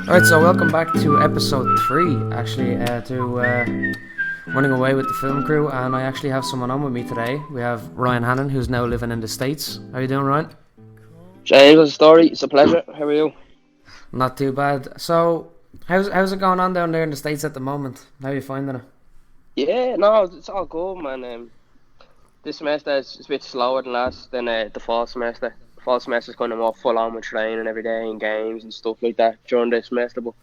Alright, so welcome back to episode 3, actually, to Running Away with the Film Crew, and I actually have someone on with me today. We have Ryan Hannon, who's now living in the States. How you doing, Ryan? James, what's the story? It's a pleasure. How are you? Not too bad. So, how's it going on down there in the States at the moment? How are you finding it? Yeah, no, it's all good, man. This semester is a bit slower than the fall semester. The fall semester is kind of more full on with training every day and games and stuff like that during the semester. But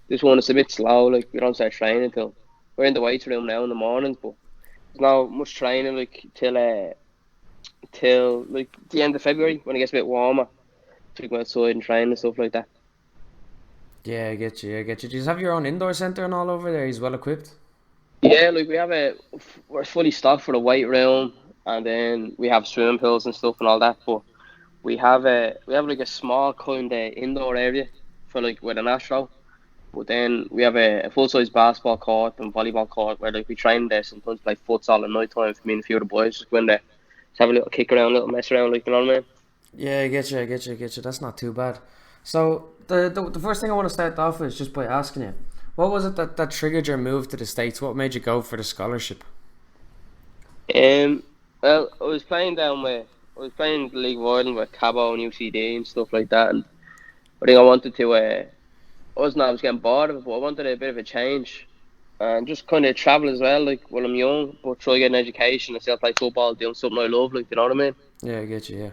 this one is a bit slow. Like we don't start training till we're in the weights room now in the mornings, but there's not much training like till like the end of February when it gets a bit warmer. So we go outside and train and stuff like that. Yeah, I get you. Do you have your own indoor centre and all over there? He's well equipped? Yeah, like we're fully stocked for the weight room, and then we have swimming pools and stuff and all that. But we have like a small kind of indoor area for like with an astro. But then we have a full size basketball court and volleyball court where like we train there. Sometimes play futsal at night time for me and a few of the boys. Just go in there, just have a little kick around, a little mess around, like you know what I mean. Yeah, I get you. That's not too bad. So, the first thing I want to start off with is just by asking you, what was it that triggered your move to the States? What made you go for the scholarship? Well, I was playing the League of Ireland with Cabo and UCD and stuff like that, and I think I wanted to. I was getting bored of it, but I wanted a bit of a change and just kind of travel as well. Like while I'm young, but try to get an education and still play football, doing something I love. Like you know what I mean. Yeah, I get you, yeah.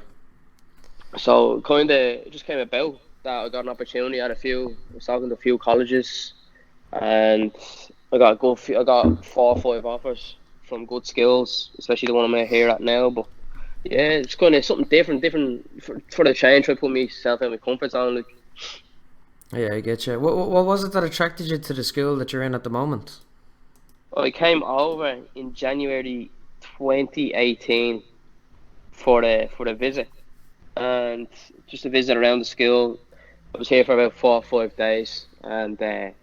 So kind of it just came about that I got an opportunity at I was talking to a few colleges, and I got 4 or 5 offers from good skills, especially the one I'm here at now. But yeah, it's kind of something different for the change. Try to put myself out of my comfort zone. Like Yeah, I get you. What was it that attracted you to the school that you're in at the moment? I came over in January 2018 for the visit and just a visit around the school. I was here for about 4 or 5 days, and I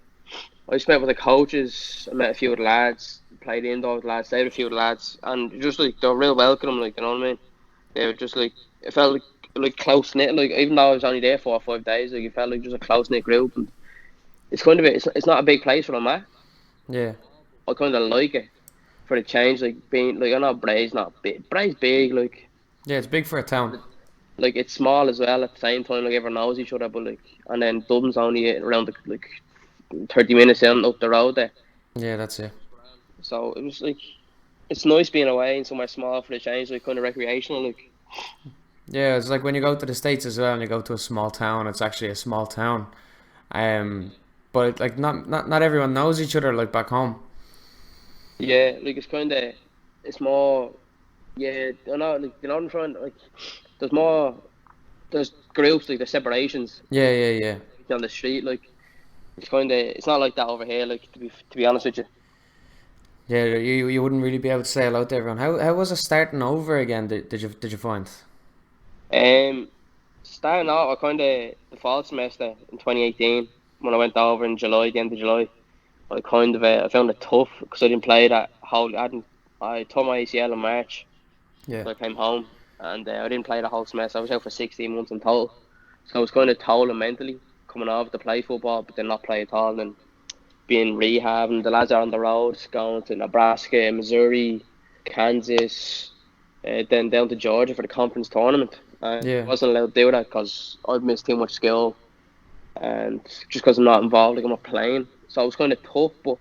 just met with the coaches. I met a few of the lads, played indoor with the lads, stayed with a few of the lads, and just like they were real welcome. Like you know what I mean? They were just like it felt like close knit. Like even though I was only there 4 or 5 days, like it felt like just a close knit group. And it's kind of it's not a big place where I'm at. Yeah. I kind of like it for the change. Like being like I know Bray's not big. Bray's big. Yeah, it's big for a town. Like it's small as well at the same time. Like everyone knows each other, but like and then Dublin's only around like 30 minutes down up the road there. Yeah, that's it. So it was like it's nice being away in somewhere small for the change, like kind of recreational. Like Yeah, it's like when you go to the States as well and you go to a small town, it's actually a small town. Um, but like not everyone knows each other like back home. yeah, like it's kind of it's more yeah. I know like you know what I'm trying like there's more there's groups like there's separations Yeah. on the street. Like it's kind of it's not like that over here. Like to be honest with you. Yeah, you wouldn't really be able to say hello to everyone. How was it starting over again? Did you find? Um, Starting out, I kind of the fall semester in 2018 when I went over in July, the end of July. I found it tough because I didn't play that whole. I tore my ACL in March, Yeah. so I came home and I didn't play the whole semester. I was out for 16 months in total, so I was kind of told mentally coming over to play football, but then not play at all, and being rehab. And the lads are on the road, going to Nebraska, Missouri, Kansas, then down to Georgia for the conference tournament. I Yeah. wasn't allowed to do that because I'd missed too much skill and just because I'm not involved, like I'm not playing. So it was kind of tough, but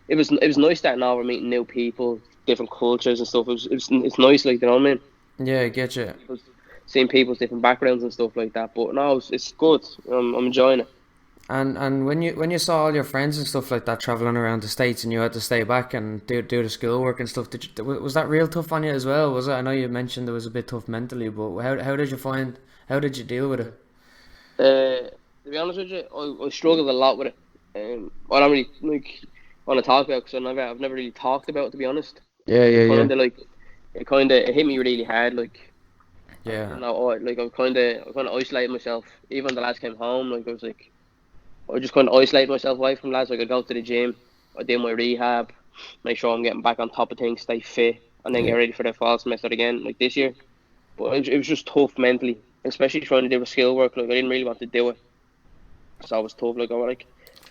it was nice starting over, meeting new people, different cultures and stuff. It's nice, like you know what I mean. Yeah, I get you. Seeing people's different backgrounds and stuff like that. But no, it's good. I'm enjoying it. And when you saw all your friends and stuff like that traveling around the States and you had to stay back and do the schoolwork and stuff, was that real tough on you as well? Was it? I know you mentioned it was a bit tough mentally, but how did you deal with it? To be honest with you, I struggled a lot with it. I don't really like want to talk about because I've never really talked about it, to be honest. Yeah, It yeah, yeah. kind of like it hit me really hard. Like I Yeah, don't know, I kind of isolated myself. Even when the lads came home, like I just kind of isolated myself away from lads. Like I go to the gym, I do my rehab, make sure I'm getting back on top of things, stay fit, and then get yeah. ready for the fall semester again, like this year. But it was just tough mentally, especially trying to do the skill work. Like I didn't really want to do it, so it was tough.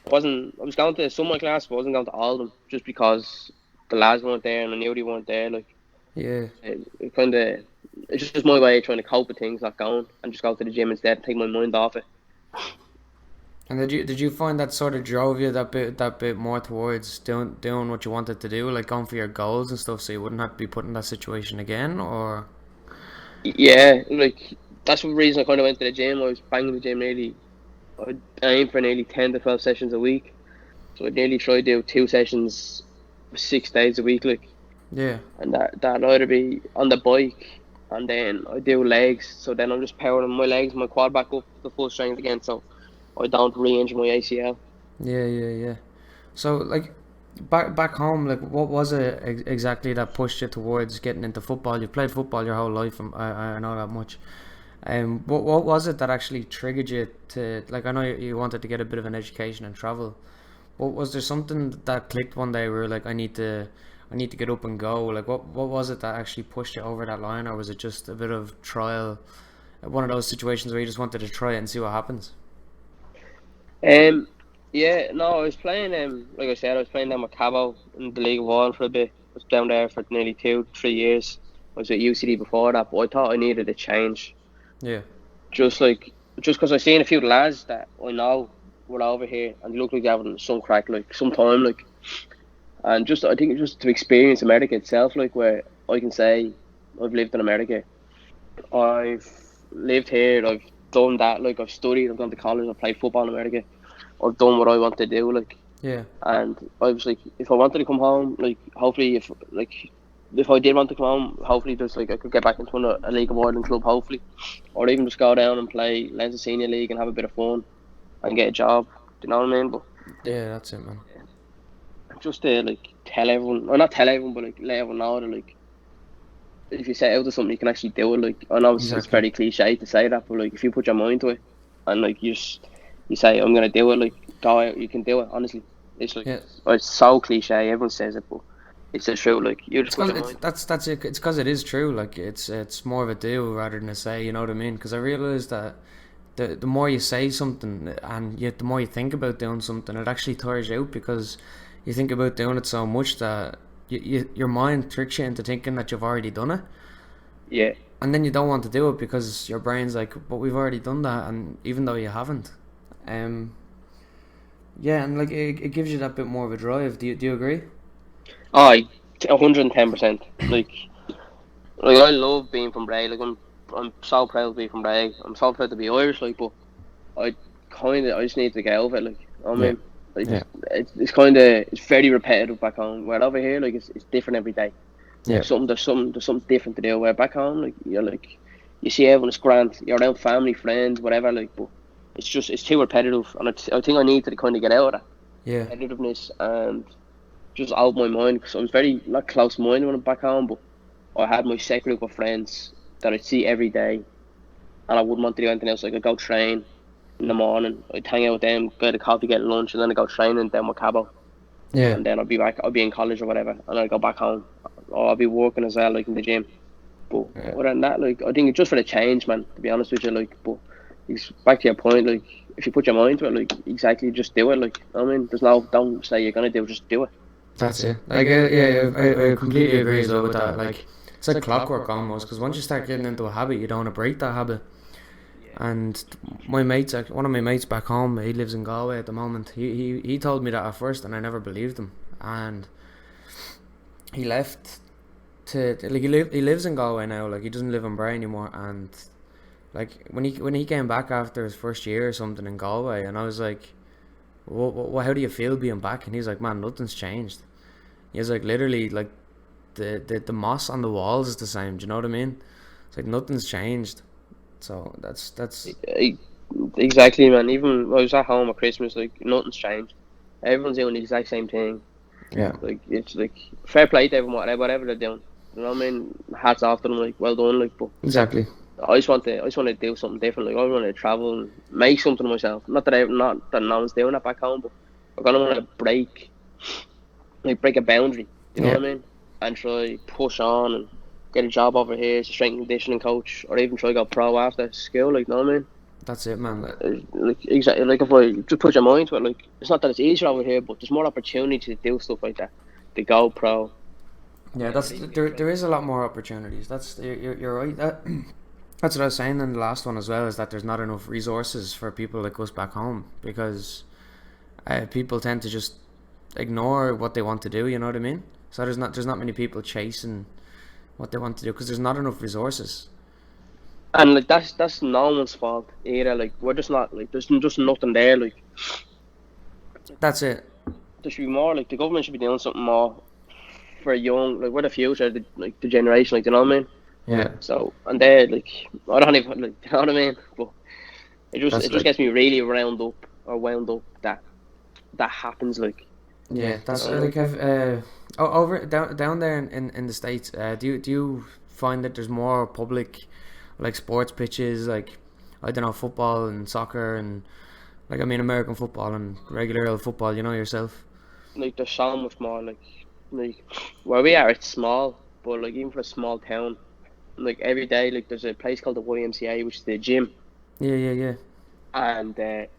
I was going to some of my class, but I wasn't going to all of them just because the lads weren't there and I knew they weren't there. Yeah. It kind of it's just my way of trying to cope with things not going and just go to the gym instead and take my mind off it. And did you find that sort of drove you that bit more towards doing what you wanted to do, like going for your goals and stuff, so you wouldn't have to be put in that situation again, or? Yeah, that's the reason I kind of went to the gym. I was banging the gym nearly. I aim for nearly 10 to 12 sessions a week, so I'd nearly try to do 2 sessions 6 days a week, Yeah. and that'd either be on the bike and then I do legs. So then I'm just powering my legs, my quad back up to full strength again, so I don't re-injure my ACL. Yeah, yeah, yeah. So like back home, like what was it exactly that pushed you towards getting into football? You've played football your whole life, and I know that much. What was it that actually triggered you to, like, I know you wanted to get a bit of an education and travel. What was there something that clicked one day where you're like, I need to get up and go? Like what was it that actually pushed you over that line, or was it just a bit of trial, one of those situations where you just wanted to try it and see what happens? Um, yeah, no, I was playing. Like I said, I was playing down with Cabo in the League of Ireland for a bit. I was down there for nearly 2 3 years. I was at UCD before that, but I thought I needed a change. Yeah. Just like, just because I seen a few lads that I know were over here and they look like they're having some crack, like some time, and just I think just to experience America itself, where I can say I've lived in America, I've lived here, I've done that, I've studied, I've gone to college, I've played football in America, I've done what I want to do, Yeah. and I was like, if I wanted to come home, hopefully, if I did want to come home, hopefully, just I could get back into a League of Ireland club, hopefully, or even just go down and play Leinster Senior League and have a bit of fun and get a job. Do you know what I mean? But Yeah, that's it, man. just to tell everyone, or not tell everyone, but let everyone know that if you set out to something, you can actually do it. I know it's Exactly. very cliche to say that, but if you put your mind to it and you say I'm gonna do it, go out, you can do it. Honestly, it's Yeah. it's so cliche. Everyone says it, but it's the truth. You just It's put cause your mind. that's it. It's because it is true. Like it's more of a do rather than a say. You know what I mean? Because I realize that the more you say something and yet the more you think about doing something, it actually tires you out because you think about doing it so much that your mind tricks you into thinking that you've already done it, Yeah, and then you don't want to do it because your brain's like, but we've already done that, and even though you haven't, um, yeah, and like it gives you that bit more of a drive. Do you agree? I 110%. I love being from Bray. I'm so proud to be from Bray. I'm so proud to be Irish. But I just need to get over it. I Yeah. mean, Yeah. it's kind of it's very repetitive back home. Where over here, it's different every day. Yeah. There's something different to do. Where back home, you're you see everyone's grand. You're around family, friends, whatever. But it's too repetitive, and I think I need to kind of get out of Yeah. that repetitiveness and just out of my mind because I was very not close minded when I'm back home, but I had my set group of friends that I'd see every day, and I wouldn't want to do anything else. I'd go train in the morning, I'd hang out with them, get a coffee, get lunch, and then I'd go training down with Cabo, Yeah. and then I'd be back. I'd be in college or whatever, and I'd go back home, or I'd be working as well, in the gym. But Yeah. other than that, I think it's just for the change, man. To be honest with you, but it's back to your point, if you put your mind to it, exactly, just do it. I mean, don't say you're gonna do it, just do it. That's it. Like, yeah, I completely agree as well with that. Like, it's like clockwork almost, because once you start getting into a habit, you don't want to break that habit. And one of my mates back home, he lives in Galway at the moment. He told me that at first, and I never believed him. And he left he lives in Galway now. Like, he doesn't live in Bray anymore. And like when he came back after his first year or something in Galway, and I was like, how do you feel being back? And he's like, man, nothing's changed. He's like, literally, like the moss on the walls is the same. Do you know what I mean? It's like nothing's changed. So that's E- Exactly, man. Even I was at home at Christmas, nothing's changed. Everyone's doing the exact same thing. yeah, It's fair play to everyone, whatever they're doing. You know what I mean? Hats off to them, well done, but exactly. I just want to do something different. I want to travel and make something of myself. Not that no one's doing that back home, but I kind of want to break a boundary. You know Yeah, what I mean? And try push on and get a job over here as a strength and conditioning coach, or even try to go pro after school. You know what I mean? That's it, man. Like exactly, like if I just put your mind to it, like it's not that it's easier over here, but there's more opportunity to do stuff like that. The GoPro, Yeah, at that's least there. There is a lot more opportunities. You're right. That's what I was saying in the last one as well. Is that there's not enough resources for people like us back home because people tend to just ignore what they want to do. You know what I mean? So there's not many people chasing what they want to do because there's not enough resources. and like that's no one's fault either. Like we're just not like there's just nothing there. That's it. There should be more. Like the government should be doing something more for young. Like we're the future, like the generation. Like you know what I mean? Yeah, So and they're like I don't even like you know what I mean. But that's it just like gets me really wound up that that happens. Like yeah. That's you know what I mean? like I've over down there in the states. Do you find that there's more public like sports pitches like I don't know football and soccer and like I mean American football and regular old football. You know yourself. Like there's so much more. Like where we are, it's small, but like even for a small town, like every day, like there's a place called the YMCA, which is the gym, Yeah, yeah, yeah, and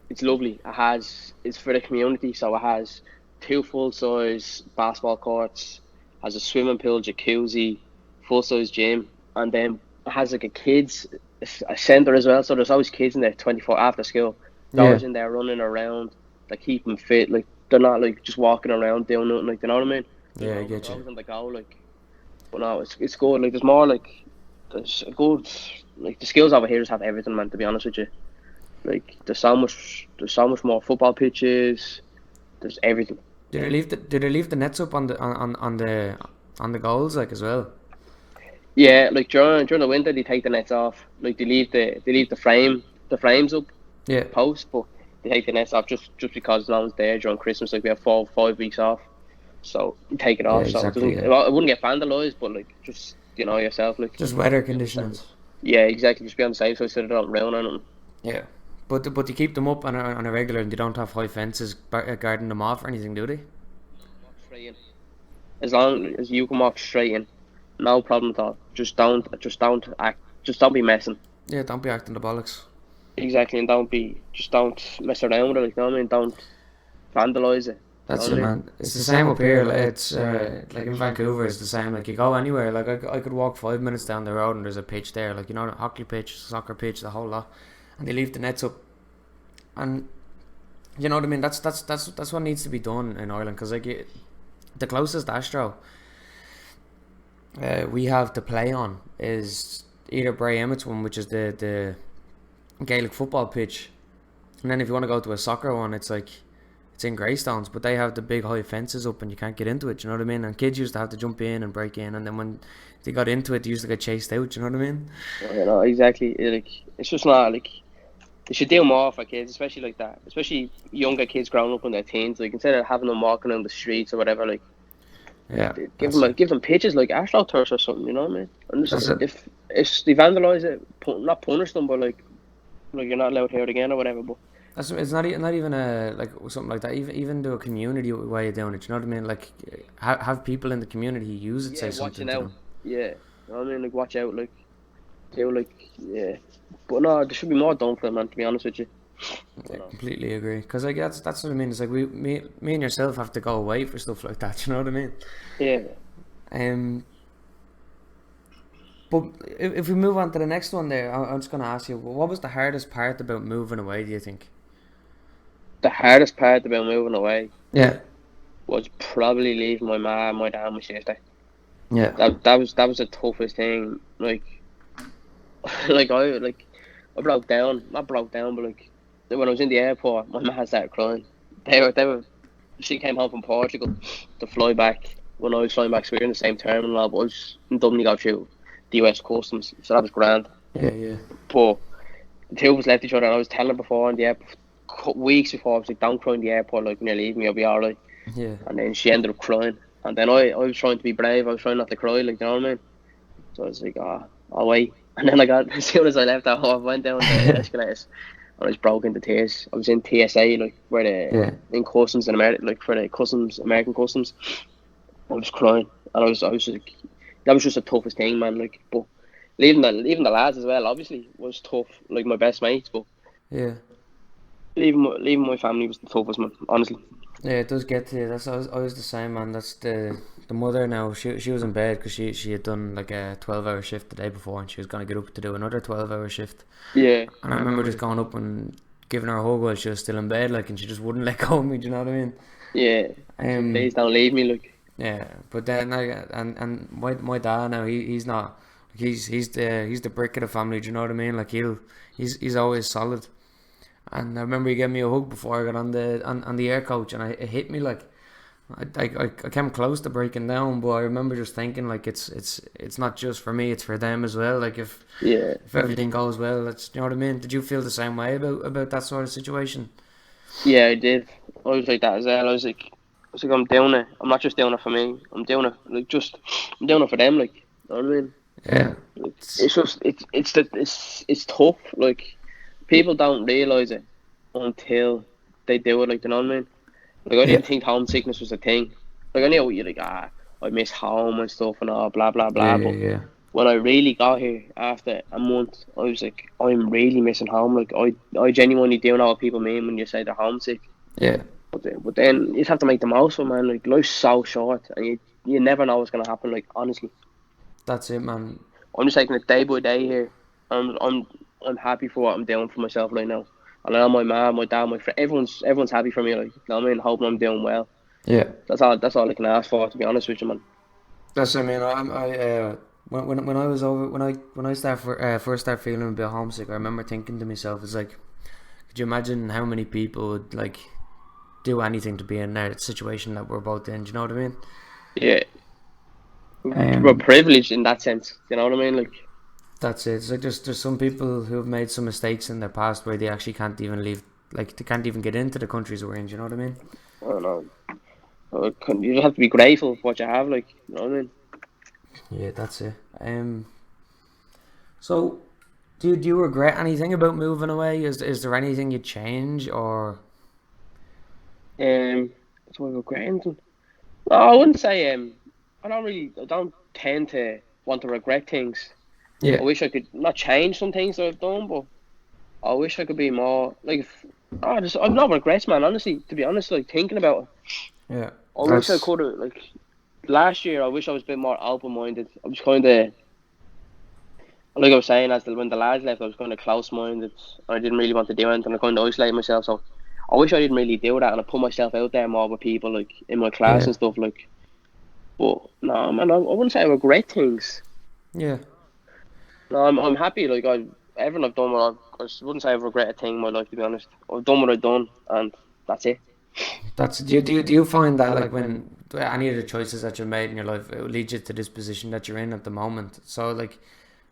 it's lovely. It's for the community, so it has two full size basketball courts, has a swimming pool, jacuzzi, full size gym, and then it has like a centre as well. So there's always kids in there 24 after school. They're yeah, always in there running around, like keeping fit. Like they're not like just walking around doing nothing. Like you know what I mean? yeah. I get They're you. always on the go. Like, but no, it's good. Like there's more like there's a good like the skills over here just have everything, man. To be honest with you. Like there's so much more football pitches. There's everything. Did they leave the nets up on the goals like as well? Yeah, like during the winter they take the nets off. Like they leave the frames up Yeah, the post, but they take the nets off just because no one's there during Christmas. Like we have 4 5 weeks off, so you take it yeah, off so exactly. Yeah, it wouldn't get vandalised, but like just you know yourself like just weather be on the safe. conditions. Yeah, exactly. Just be on the safe side so they don't rain on them. Yeah, but you keep them up on a regular and they don't have high fences guarding them off or anything, do they? Walk straight in. As long as you can walk straight in, no problem at all. Just don't act, just don't be messing. Yeah, don't be acting the bollocks. Exactly, and just don't mess around with it. Like, you know what I mean? Don't vandalize it. You know That's what I it, mean? man. It's the same up here. Like, it's like in Vancouver, it's the same. Like you go anywhere, like I could walk 5 minutes down the road and there's a pitch there, like you know, a hockey pitch, soccer pitch, the whole lot, and they leave the nets up, and you know what I mean. That's what needs to be done in Ireland because like the closest Astro we have to play on is either Bray Emmett's one, which is the Gaelic football pitch, and then if you want to go to a soccer one, it's like it's in Greystones, but they have the big high fences up and you can't get into it. You know what I mean? And kids used to have to jump in and break in, and then when they got into it, they used to get chased out. You know what I mean? You know exactly. Like it's just not like they should do more for kids, especially like that. Especially younger kids growing up in their teens. Like instead of having them walking on the streets or whatever, like Yeah, that's give them pitches like AstroTurf or something. You know what I mean? And just, that's it. if they vandalise it, not punish them, but like you're not allowed to hear it again or whatever. But That's it's not even a like something like that. Even do a community way of doing it. You know what I mean? Like have people in the community use it, yeah, say something watching to out. them. Yeah, you know what I mean? Like watch out. Like do like yeah. But no, there should be more done for them, man. To be honest with you. I But no. completely agree. Because like that's what I mean. It's like me and yourself have to go away for stuff like that. You know what I mean? Yeah. Um, but if we move on to the next one, there, I'm just gonna ask you, what was the hardest part about moving away? Do you think? The hardest part about moving away Yeah, was probably leaving my mum, my dad, and my sister. yeah, That was the toughest thing. Like I broke down. Not broke down, but like when I was in the airport, my mum started crying. They were. She came home from Portugal to fly back when I was flying back. So we were in the same terminal, but I was in Dublin to go through the US customs, so that was grand. yeah, yeah, But the two of us left each other, and I was telling her before in the airport, weeks before, I was like, "Don't cry in the airport. Like when you leave me, I'll be alright." yeah, And then she ended up crying, and then I was trying to be brave. I was trying not to cry, like you know what I mean. So I was like, "Ah, I'll wait." And then I got as soon as I left, I went down the escalators. And I was broke into tears. I was in TSA, like where yeah. in customs in America, like for the customs, American customs. I was crying, and I was like, that was just the toughest thing, man. Like, but leaving the lads as well, obviously, was tough. Like my best mates, but Yeah. Leaving my family was the toughest, man. Honestly. Yeah, it does get to you. That's always the same, man. That's the mother now. She was in bed because she had done like a 12-hour shift the day before, and she was gonna get up to do another 12-hour shift. Yeah, And I remember just going up and giving her a hug while she was still in bed, like, and she just wouldn't let go of me. Do you know what I mean? yeah. So Um, please don't leave me, like. yeah. But then and my dad now, he's not. He's the brick of the family. Do you know what I mean? Like he's always solid. And I remember he gave me a hug before I got on the air coach, and it hit me like I came close to breaking down, but I remember just thinking like it's not just for me, it's for them as well. Like Yeah, if everything goes well, that's, you know what I mean. Did you feel the same way about that sort of situation? yeah, I did. I was like that as well. I was like, I'm doing it. I'm not just doing it for me. I'm doing it I'm doing it for them. Like, you know what I mean? Yeah, It's just, it's tough. Like, people don't realize it until they do it. Like, you know what I mean? Like, I yeah, didn't think homesickness was a thing. Like, I knew you're like, I miss home and stuff and all, blah blah yeah, blah. But yeah, when I really got here after a month, I was like, I'm really missing home. Like, I genuinely do know what people mean when you say they're homesick. yeah. But then you just have to make the most of it, man. Like, life's so short, and you never know what's gonna happen. Like, honestly, That's it, man. I'm just taking it day by day here. I'm happy for what I'm doing for myself right now. And I know my mom, my dad, my friend, everyone's happy for me. Like, you know what I mean, hoping I'm doing well. Yeah, That's all I can ask for, to be honest with you, man. that's, I mean, when I was over when I first start feeling a bit homesick, I remember thinking to myself, it's like, could you imagine how many people would like do anything to be in that situation that we're both in? Do you know what I mean? Yeah, we're Um, privileged in that sense. You know what I mean? Like, that's it. It's like there's some people who have made some mistakes in their past where they actually can't even leave, like they can't even get into the countries we're in. Do you know what I mean? I don't know. You just have to be grateful for what you have. Like, you know what I mean? Yeah, that's it. So do you regret anything about moving away? Is there anything you change or? So I regret anything? No, I wouldn't say. I don't tend to want to regret things. I Yeah, wish I could not change some things that I've done, but I wish I could be more like. I've no regrets, man. Honestly, to be honest, like thinking about it, yeah. I wish I That's could have like last year. I wish I was a bit more open minded. I was kind of like I was saying when the lads left, I was kind of close minded. I didn't really want to do anything. I kind of isolated myself. So I wish I didn't really do that, and I put myself out there more with people like in my class yeah, and stuff like. But no, man, I wouldn't say I regret things. yeah. No, I'm happy. Like everything I've done, I wouldn't say I've regretted a thing in my life. To be honest, I've done what I've done, and that's it. That's do you find that like when any of the choices that you made in your life it will lead you to this position that you're in at the moment? So like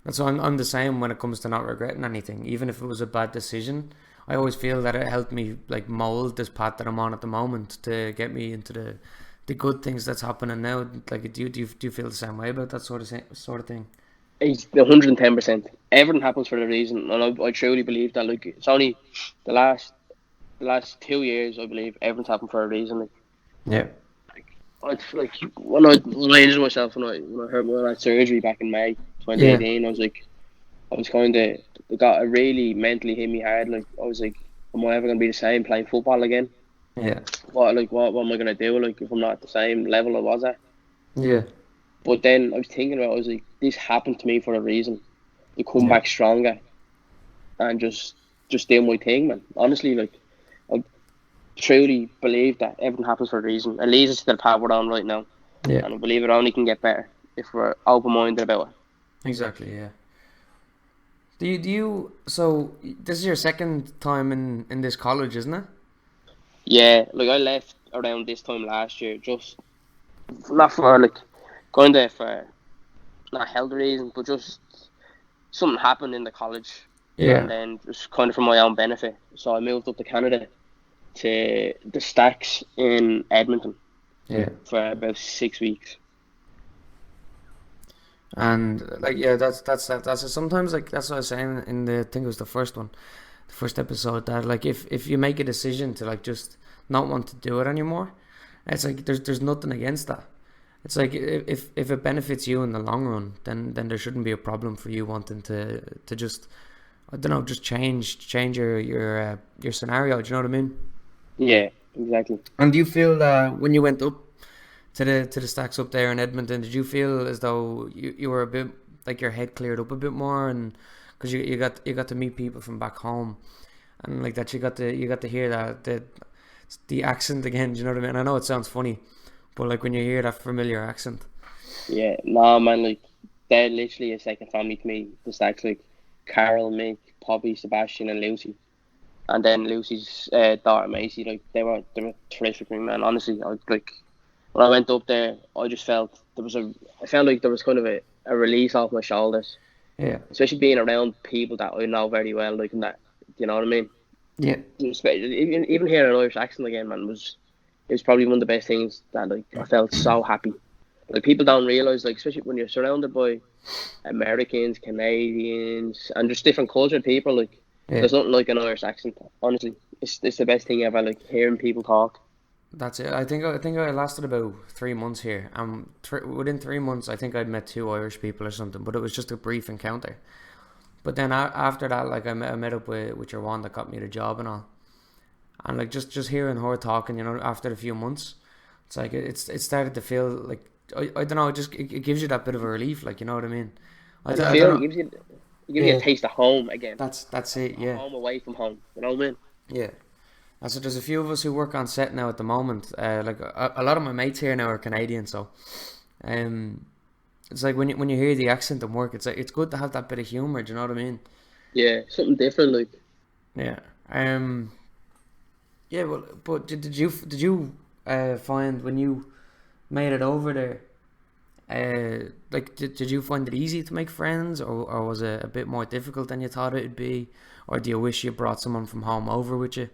that's why I'm the same when it comes to not regretting anything, even if it was a bad decision. I always feel that it helped me like mold this path that I'm on at the moment to get me into the good things that's happening now. Like do you feel the same way about that sort of thing? It's 110%. Everything happens for a reason, and I truly believe that. Like it's only the last 2 years, I believe everything's happened for a reason. Yeah, It's like when I injured myself when I had surgery back in May yeah, 2018, I was kind of got it really mentally hit me hard. Like I was like, am I ever gonna be the same playing football again? yeah, What am I gonna do like if I'm not at the same level I was at? yeah, But then I was thinking about it, I was like, this happened to me for a reason. To come yeah, back stronger and just do my thing, man. Honestly, like I truly believe that everything happens for a reason. It leads us to the path we're on right now, yeah. and I believe it only can get better if we're open minded about it. Exactly. Yeah. Do you so this is your second time in this college, isn't it? Yeah, like I left around this time last year, just not for like kind of for not health reasons, but just something happened in the college, and Yeah. then just kind of for my own benefit. So I moved up to Canada to the Stacks in Edmonton Yeah. for about 6 weeks. And like yeah, that's sometimes like that's what I was saying in the I think it was the first one, the first episode that like if you make a decision to like just not want to do it anymore, it's like there's nothing against that. It's like if it benefits you in the long run, then there shouldn't be a problem for you wanting to just I don't know, just change your scenario. Do you know what I mean? Yeah, exactly. And do you feel that when you went up to the stacks up there in Edmonton, did you feel as though you were a bit like your head cleared up a bit more, and because you got to meet people from back home, and like that you got to hear that the accent again. Do you know what I mean? I know it sounds funny, but like when you hear that familiar accent. Yeah, nah, man, like they're literally a second family to me. The stacks like Carol, Mick, Poppy, Sebastian, and Lucy, and then Lucy's daughter Macy. Like they were terrific, to me, man. Honestly, I like when I went up there, I just felt I felt like there was kind of a release off my shoulders, Yeah, especially being around people that I know very well, like and that, you know what I mean? yeah, Even hearing an Irish accent again, man, it was probably one of the best things that like I felt so happy. Like people don't realize, like especially when you're surrounded by Americans, Canadians, and just different cultured people, like yeah. there's nothing like an Irish accent. Honestly, it's the best thing ever. Like hearing people talk. That's it. I think I lasted about 3 months here. Within 3 months, I think I'd met two Irish people or something, but it was just a brief encounter. But then after that, like I met up with your one that got me the job and all, and like just hearing her talking, after a few months, it's like it started to feel like I don't know, it gives you that bit of a relief, like you know what I mean. And the I don't feeling know. it gives you a Yeah, taste of home again. that's it. A Yeah, home away from home. You know what I mean? yeah. And so there's a few of us who work on set now at the moment. Like a lot of my mates here now are Canadian, so um, it's like when you hear the accent and work, it's like it's good to have that bit of humor. Do you know what I mean? Yeah, something different. Like Yeah. Um. Yeah. Well, but did you find when you made it over there? Like did you find it easy to make friends, or was it a bit more difficult than you thought it'd be, or do you wish you brought someone from home over with you?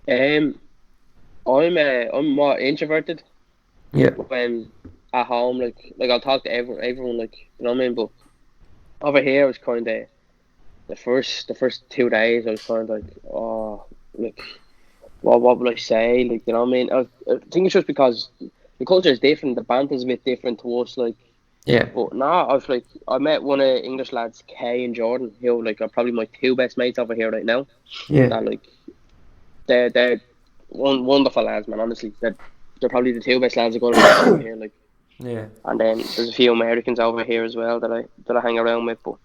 um, I'm more introverted Yeah. when at home. Like I'll talk to everyone. Like you know what I mean. But over here, it was kind of the first 2 days. I was kind of like, oh, like what would I say? Like you know what I mean. I think it's just because the culture is different. The banter's a bit different to us. Like. Yeah. But nah, I met one of English lads, Kay and Jordan, who like are probably my two best mates over here right now. Yeah. That like they're wonderful lads, man. Honestly, they're probably the two best lads I'm gonna meet over here. Like, Yeah. and then there's a few Americans over here as well that I hang around with. But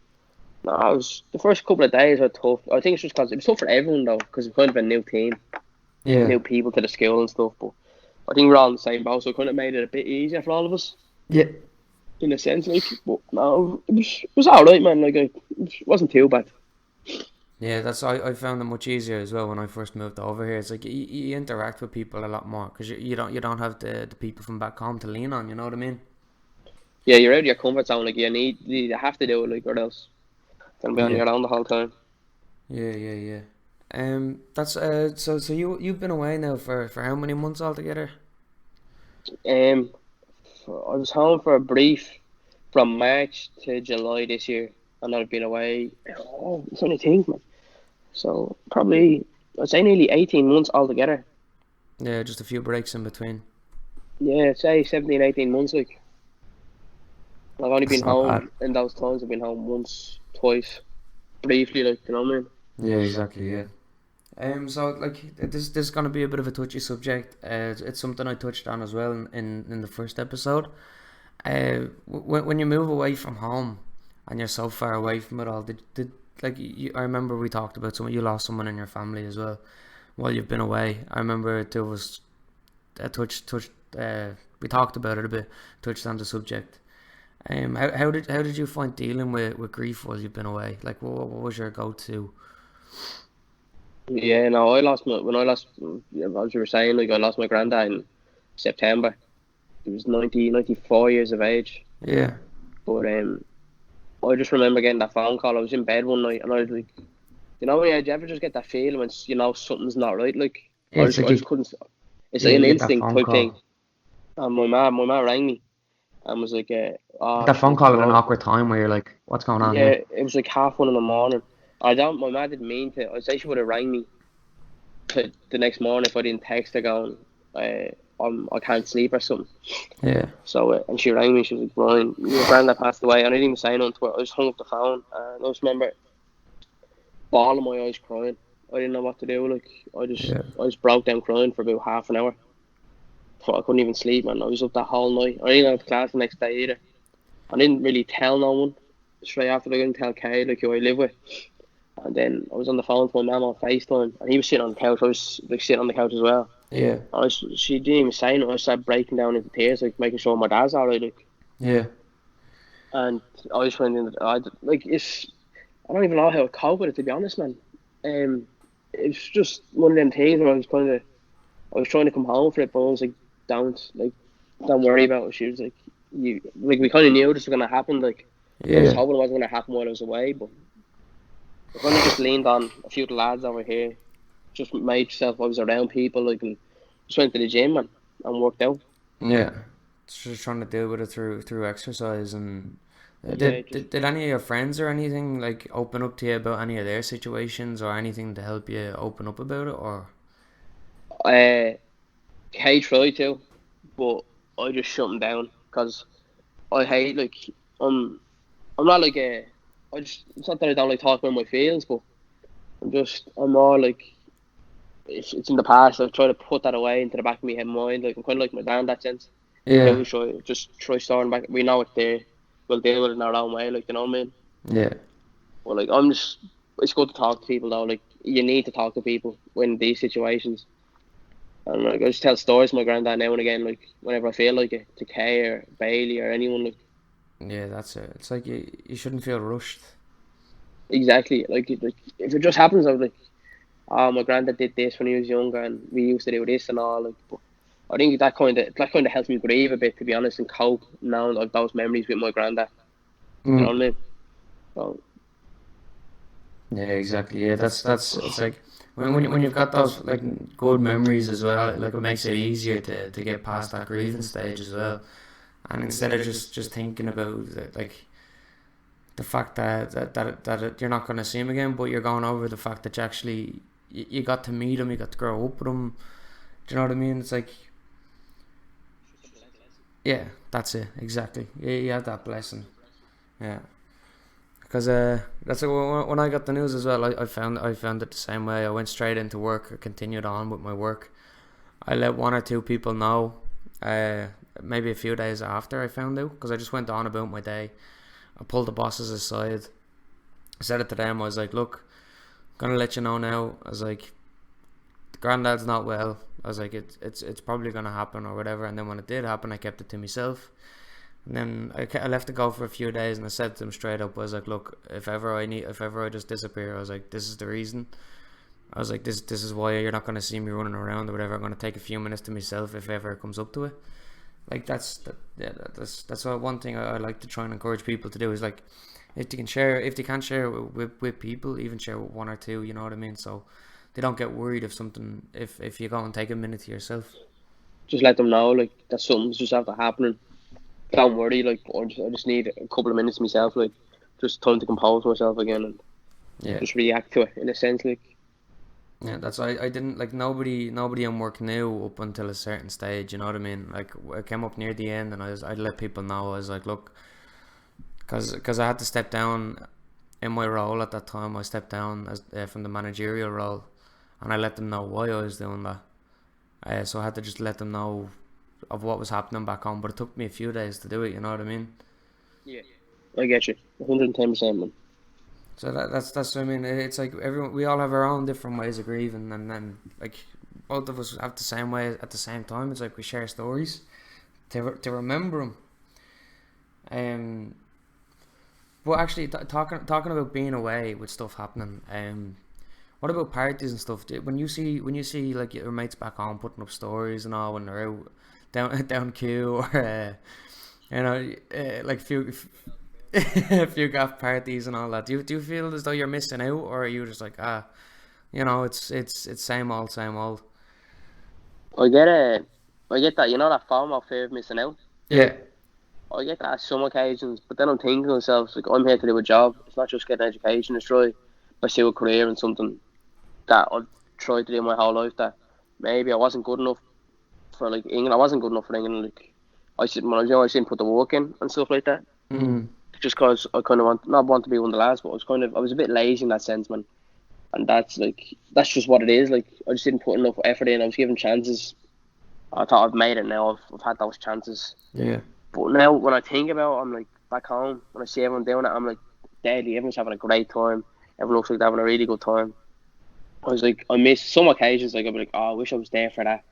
no, it was the first couple of days were tough. I think it's just because it was tough for everyone though, because it's kind of a new team, Yeah. new people to the school and stuff. But I think we're all in the same boat, so it kind of made it a bit easier for all of us Yeah. in a sense. Like, but no, it was all right, man. Like, it wasn't too bad. Yeah, I found it much easier as well when I first moved over here. It's like you interact with people a lot more because you don't have the people from back home to lean on. You know what I mean? Yeah, you're out of your comfort zone. Like, you have to do it, like, or else you're gonna be on Yeah. your own the whole time. Yeah, yeah, yeah. That's so you've been away now for how many months altogether? Um, I was home for a brief from March to July this year, and I've been away. Oh, it's only think, man. So probably I'd say nearly 18 months altogether. Yeah, just a few breaks in between. Yeah, I'd say 17, 18 months. Like I've only been That's not bad. home in those times. I've been home once, twice, briefly. Like you know what I mean? Yeah, exactly. Yeah. So like this is gonna be a bit of a touchy subject. It's something I touched on as well in the first episode. When you move away from home and you're so far away from it all, did like I remember we talked about you lost someone in your family as well while you've been away. I remember there was a touch we talked about it a bit, touched on the subject. How did you find dealing with grief while you've been away? Like what was your go to? Yeah, no, I lost my when I lost, yeah, as you were saying, like I lost my granddad in September. He was 94 years of age. Yeah, But I just remember getting that phone call. I was in bed one night and I was like, did you ever just get that feeling when something's not right? Like yeah. It's like I just couldn't. It's like you an get that instinct phone type thing. call. And my mom rang me and was like, Get "Oh, that phone shit, call at an awkward time where you're like, what's going on yeah." here? It was like 1:30 in the morning. I don't. My mom didn't mean to. I'd say she would have rang me the next morning if I didn't text her going, I can't sleep or something. Yeah, So and she rang me. She was like, "Brian, your granddad passed away." And I didn't even say nothing to her. I just hung up the phone and I just remember bawling my eyes crying. I didn't know what to do. Like Yeah. I just broke down crying for about half an hour. I couldn't even sleep, man. I was up that whole night. I didn't have class the next day either. I didn't really tell no one. Straight after, I didn't tell Kay, like, who I live with. And then I was on the phone to my mum on FaceTime, and he was sitting on the couch. I was like sitting on the couch as well. Yeah. She didn't even say nothing. I started breaking down into tears, like making sure my dad's alright. Like, Yeah. and I just went in. I don't even know how to cope with it, to be honest, man. It's just one of them things where I was trying to come home for it, but I was don't worry about it. She was like, we kind of knew this was gonna happen. Like, I was Yeah. hoping it wasn't gonna happen while I was away, but I kind of just leaned on a few of the lads over here. Just made yourself. I was around people, like, and just went to the gym and worked out. Yeah. It's just trying to deal with it through exercise. And Yeah, just did any of your friends or anything like open up to you about any of their situations or anything to help you open up about it? Or Kay tried to, but I just shut him down because I hate like I'm not like a I just it's not that I don't like talking about my feelings, but I'm more like it's in the past. I've tried to put that away into the back of my head mind. Like I'm kind of like my dad in that sense. yeah. How try starting back. We know it's there. We'll deal with it in our own way. Like, you know what I mean? Yeah. Well, like it's good to talk to people though. Like you need to talk to people when these situations. And like I just tell stories to my granddad now and again, like whenever I feel like it, to Kay or Bailey or anyone. Like Yeah, that's it. It's like you shouldn't feel rushed. exactly, like if it just happens, I was like, oh, my granddad did this when he was younger, and we used to do this and all. Like, but I think that kind of helps me grieve a bit, to be honest, and cope now of those memories with my granddad. You know what I Mm. mean? So Yeah, exactly. Yeah, that's it's like when you've got those like good memories as well, like it makes it easier to get past that grieving stage as well. And instead of just thinking about like the fact that you're not going to see him again, but you're going over the fact that you got to meet him, you got to grow up with him. Do you know what I mean? It's like, yeah, that's it exactly. You have that blessing. Yeah. Because that's when I got the news as well. I found it the same way. I went straight into work. I continued on with my work. I let one or two people know. Maybe a few days after I found out, because I just went on about my day. I pulled the bosses aside. I said it to them. I was like, "Look, I'm gonna let you know now." I was like, "The granddad's not well." I was like, "It's probably gonna happen or whatever." And then when it did happen, I kept it to myself. And then I left to go for a few days, and I said to him straight up, I was like, "Look, if ever I just disappear, I was like, this is the reason. I was like, this is why you're not gonna see me running around or whatever. I'm gonna take a few minutes to myself if ever it comes up to it." Like that's one thing I like to try and encourage people to do is like, if they can share it with people, even share with one or two. You know what I mean? So they don't get worried if you go and take a minute to yourself. just let them know, like that something's just after happening. Don't worry, like I just need a couple of minutes myself, like just time to compose myself again and Yeah. just react to it in a sense, like. Yeah, that's I didn't like nobody in work knew up until a certain stage. You know what I mean? Like I came up near the end, and I'd let people know. I was like, look, because I had to step down in my role at that time. I stepped down as from the managerial role, and I let them know why I was doing that. So I had to just let them know of what was happening back home. But it took me a few days to do it. You know what I mean? Yeah, I get you, 110%, man. So that's what I mean. It's like we all have our own different ways of grieving, and then like both of us have the same way at the same time. It's like we share stories to remember them. But actually, talking about being away with stuff happening. What about parties and stuff? When you see like your mates back home putting up stories and all when they're out down queue or like a few gaff parties and all that. Do you feel as though you're missing out, or are you just like it's same old? I get I get that, that FOMO fear of missing out. Yeah, I get that at some occasions, but then I'm thinking to myself, like, I'm here to do a job. It's not just get an education, it's try pursue a career in something that I've tried to do my whole life that maybe I wasn't good enough for, like, England. I wasn't good enough for England. Like, when I was young, I didn't put the work in and stuff like that. mm, Just because I kind of not want to be one of the lads, but I was a bit lazy in that sense, man. and that's just what it is. Like I just didn't put enough effort in. I was given chances. I thought I've made it now. I've had those chances. Yeah. But now when I think about it, I'm like back home. When I see everyone doing it, I'm like deadly. Everyone's having a great time. Everyone looks like they're having a really good time. I was like, I miss some occasions. Like I'm like, oh, I wish I was there for that.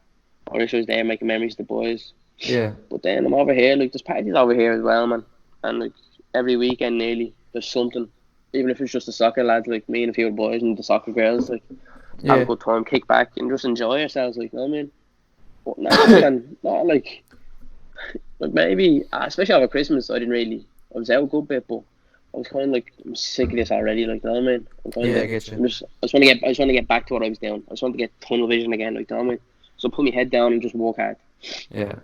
I wish I was there making memories with the boys. Yeah. But then I'm over here. Like there's parties over here as well, man. And like every weekend nearly there's something. Even if it's just the soccer lads, like me and a few of the boys and the soccer girls, like have a Yeah. good time, kick back and just enjoy ourselves. Like you know what I mean. But now, man, not like maybe, especially over Christmas, I was out a good bit, but I was kind of like, I'm sick of this already. Like, you know what I mean? Yeah, I get you. I just want to get back to what I was doing. I just want to get tunnel vision again. Like, you know what I mean? So put my head down and just work hard. Yeah.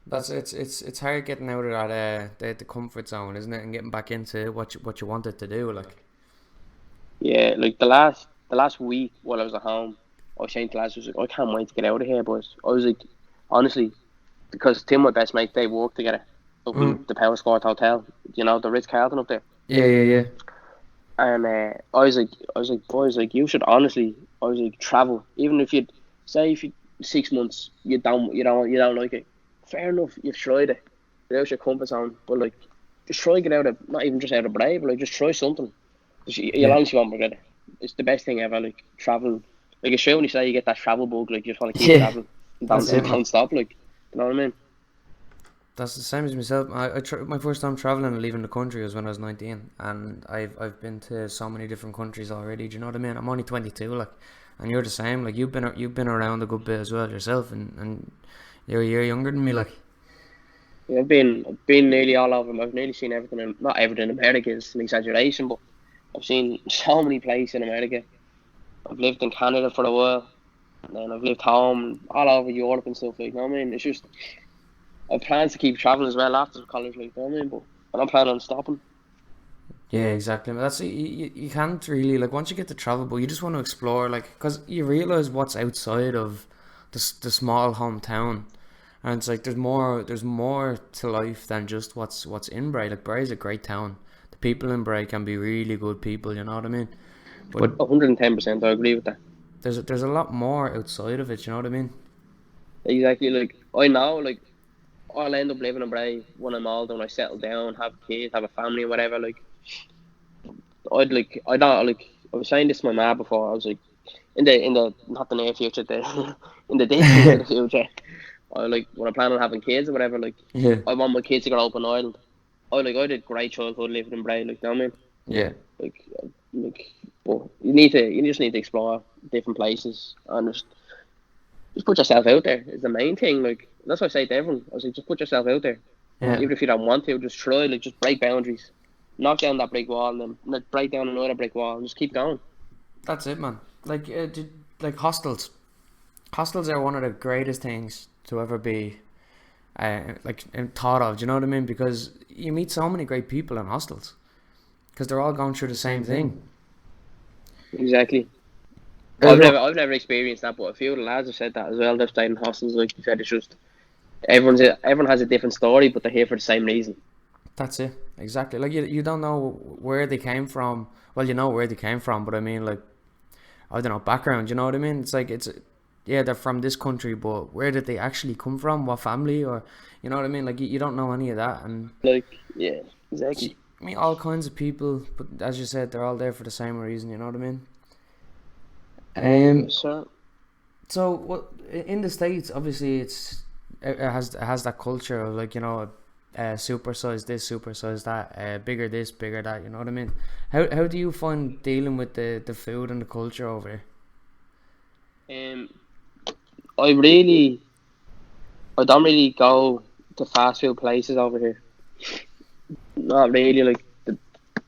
That's it's hard getting out of that the comfort zone, isn't it, and getting back into what you wanted to do. Like, Yeah, like the last week while I was at home, I was saying to lads, I was like, I can't wait to get out of here, boys. I was like, honestly, because two of my best mates, they work together up in mm. the Power Sport Hotel, you know, the Ritz Carlton up there. Yeah, yeah, yeah, And I was like, boys, like you should honestly, I was like, travel. Even if you say if you 6 months you don't like it, fair enough. You've tried it, get out your comfort zone, but like just try get out of not even just out of brave, but like just try something. You yeah, long as you won't regret it. It's the best thing ever. Like traveling, like it's true when you say you get that travel bug, like you just want to keep yeah. traveling and don't, That's it, and man. don't stop. Like you know what I mean? That's the same as myself. My first time traveling and leaving the country was when I was 19, and I've been to so many different countries already. Do you know what I mean? I'm only 22, like, and you're the same. Like you've been around a good bit as well yourself, and you're a year younger than me. Like, Yeah, I've been nearly all over. I've nearly seen everything. Not everything. America is an exaggeration, but I've seen so many places in America. I've lived in Canada for a while, and then I've lived home all over Europe and stuff. Like, you know what I mean? It's just I have plans to keep traveling as well after college. Like, you know what I mean? But I don't plan on stopping. yeah, exactly. That's you can't really, like, once you get to travel, but you just want to explore, like, because you realize what's outside of the small hometown. And it's like there's more to life than just what's in Bray. Like, Bray's a great town. The people in Bray can be really good people, you know what I mean? But 110%, I agree with that. there's a lot more outside of it, you know what I mean? Exactly. Like I know, like I'll end up living in Bray when I'm older, when I settle down, have kids, have a family, whatever. Like I don't like. I was saying this to my mom before. I was like, in the not the near future, the in the distant future. I like when I plan on having kids or whatever. Like Yeah, I want my kids to grow up in Ireland. I did great childhood living in Bray. Like you know what I mean? yeah, Like like, but you just need to explore different places and just put yourself out there is the main thing. Like that's what I say to everyone. I was like, just put yourself out there. yeah. Even if you don't want to, just try. Like just break boundaries, knock down that brick wall, and then break down another brick wall, and just keep going. That's it, man. Like, like hostels. Hostels are one of the greatest things to ever be, like, thought of. Do you know what I mean? Because you meet so many great people in hostels because they're all going through the same thing. Exactly. Uh, no, I've never experienced that, but a few of the lads have said that as well. They've stayed in hostels, like you said. It's just everyone has a different story, but they're here for the same reason. That's it. Exactly. Like, you don't know where they came from. Well, you know where they came from, but I mean, like, I don't know, background. You know what I mean? It's like yeah, they're from this country, but where did they actually come from? What family? Or, you know what I mean? Like, you don't know any of that, and Like yeah, see, exactly. I mean, all kinds of people, but as you said, they're all there for the same reason. You know what I mean? Yes, sir. So what in the States? Obviously, it has that culture of, like, supersize this, supersize that, bigger this, bigger that. You know what I mean? How do you find dealing with the food and the culture over there? Um, I really, I don't really go to fast food places over here. Not really. Like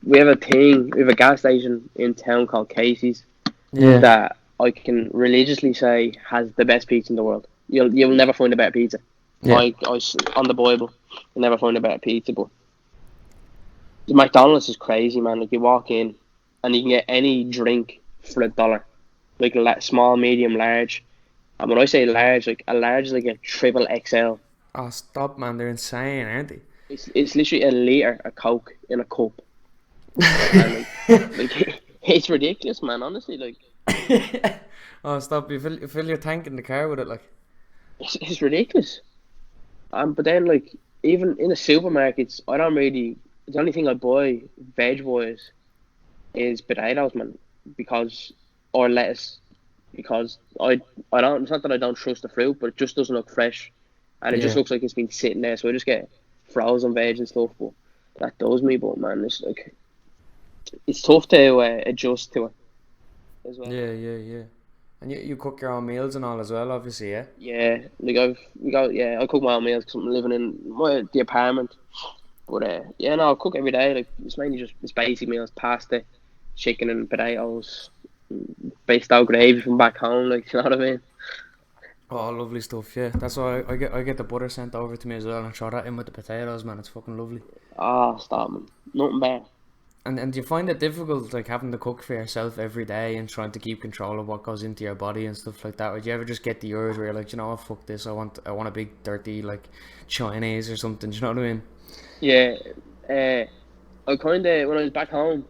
we have a thing, we have a gas station in town called Casey's Yeah, that I can religiously say has the best pizza in the world. You'll never find a better pizza. yeah. On the Bible, you'll never find a better pizza. But the McDonald's is crazy, man. Like you walk in and you can get any drink for $1, like small, medium, large. And when I say large, like a large is like a triple XL. Oh, stop, man! They're insane, aren't they? It's literally a liter of Coke in a cup, and like It's ridiculous, man. Honestly, like Oh, stop! You fill your tank in the car with it, like. it's ridiculous. But then like even in the supermarkets, I don't really. The only thing I buy veg wise is potatoes, man, because or lettuce, because I don't. It's not that I don't trust the fruit, but it just doesn't look fresh, and it just Yeah. looks like it's been sitting there. So I just get frozen veg and stuff. But that does me, but man, it's tough to adjust to it as well. Yeah, yeah, yeah. And you cook your own meals and all as well, obviously, yeah. Yeah, like I cook my own meals because I'm living in the apartment. But yeah, no, I cook every day. Like it's mainly just it's basic meals: pasta, chicken and potatoes, based out gravy from back home. Like you know what I mean? Oh, lovely stuff, yeah. That's why I get the butter sent over to me as well and I throw that in with the potatoes, man. It's fucking lovely. Ah, stop man, nothing bad. And do you find it difficult, like having to cook for yourself every day and trying to keep control of what goes into your body and stuff like that? Or do you ever just get the urge where you're like, you know what, fuck this, I want a big dirty like Chinese or something, do you know what I mean? Yeah, I kind of when I was back home,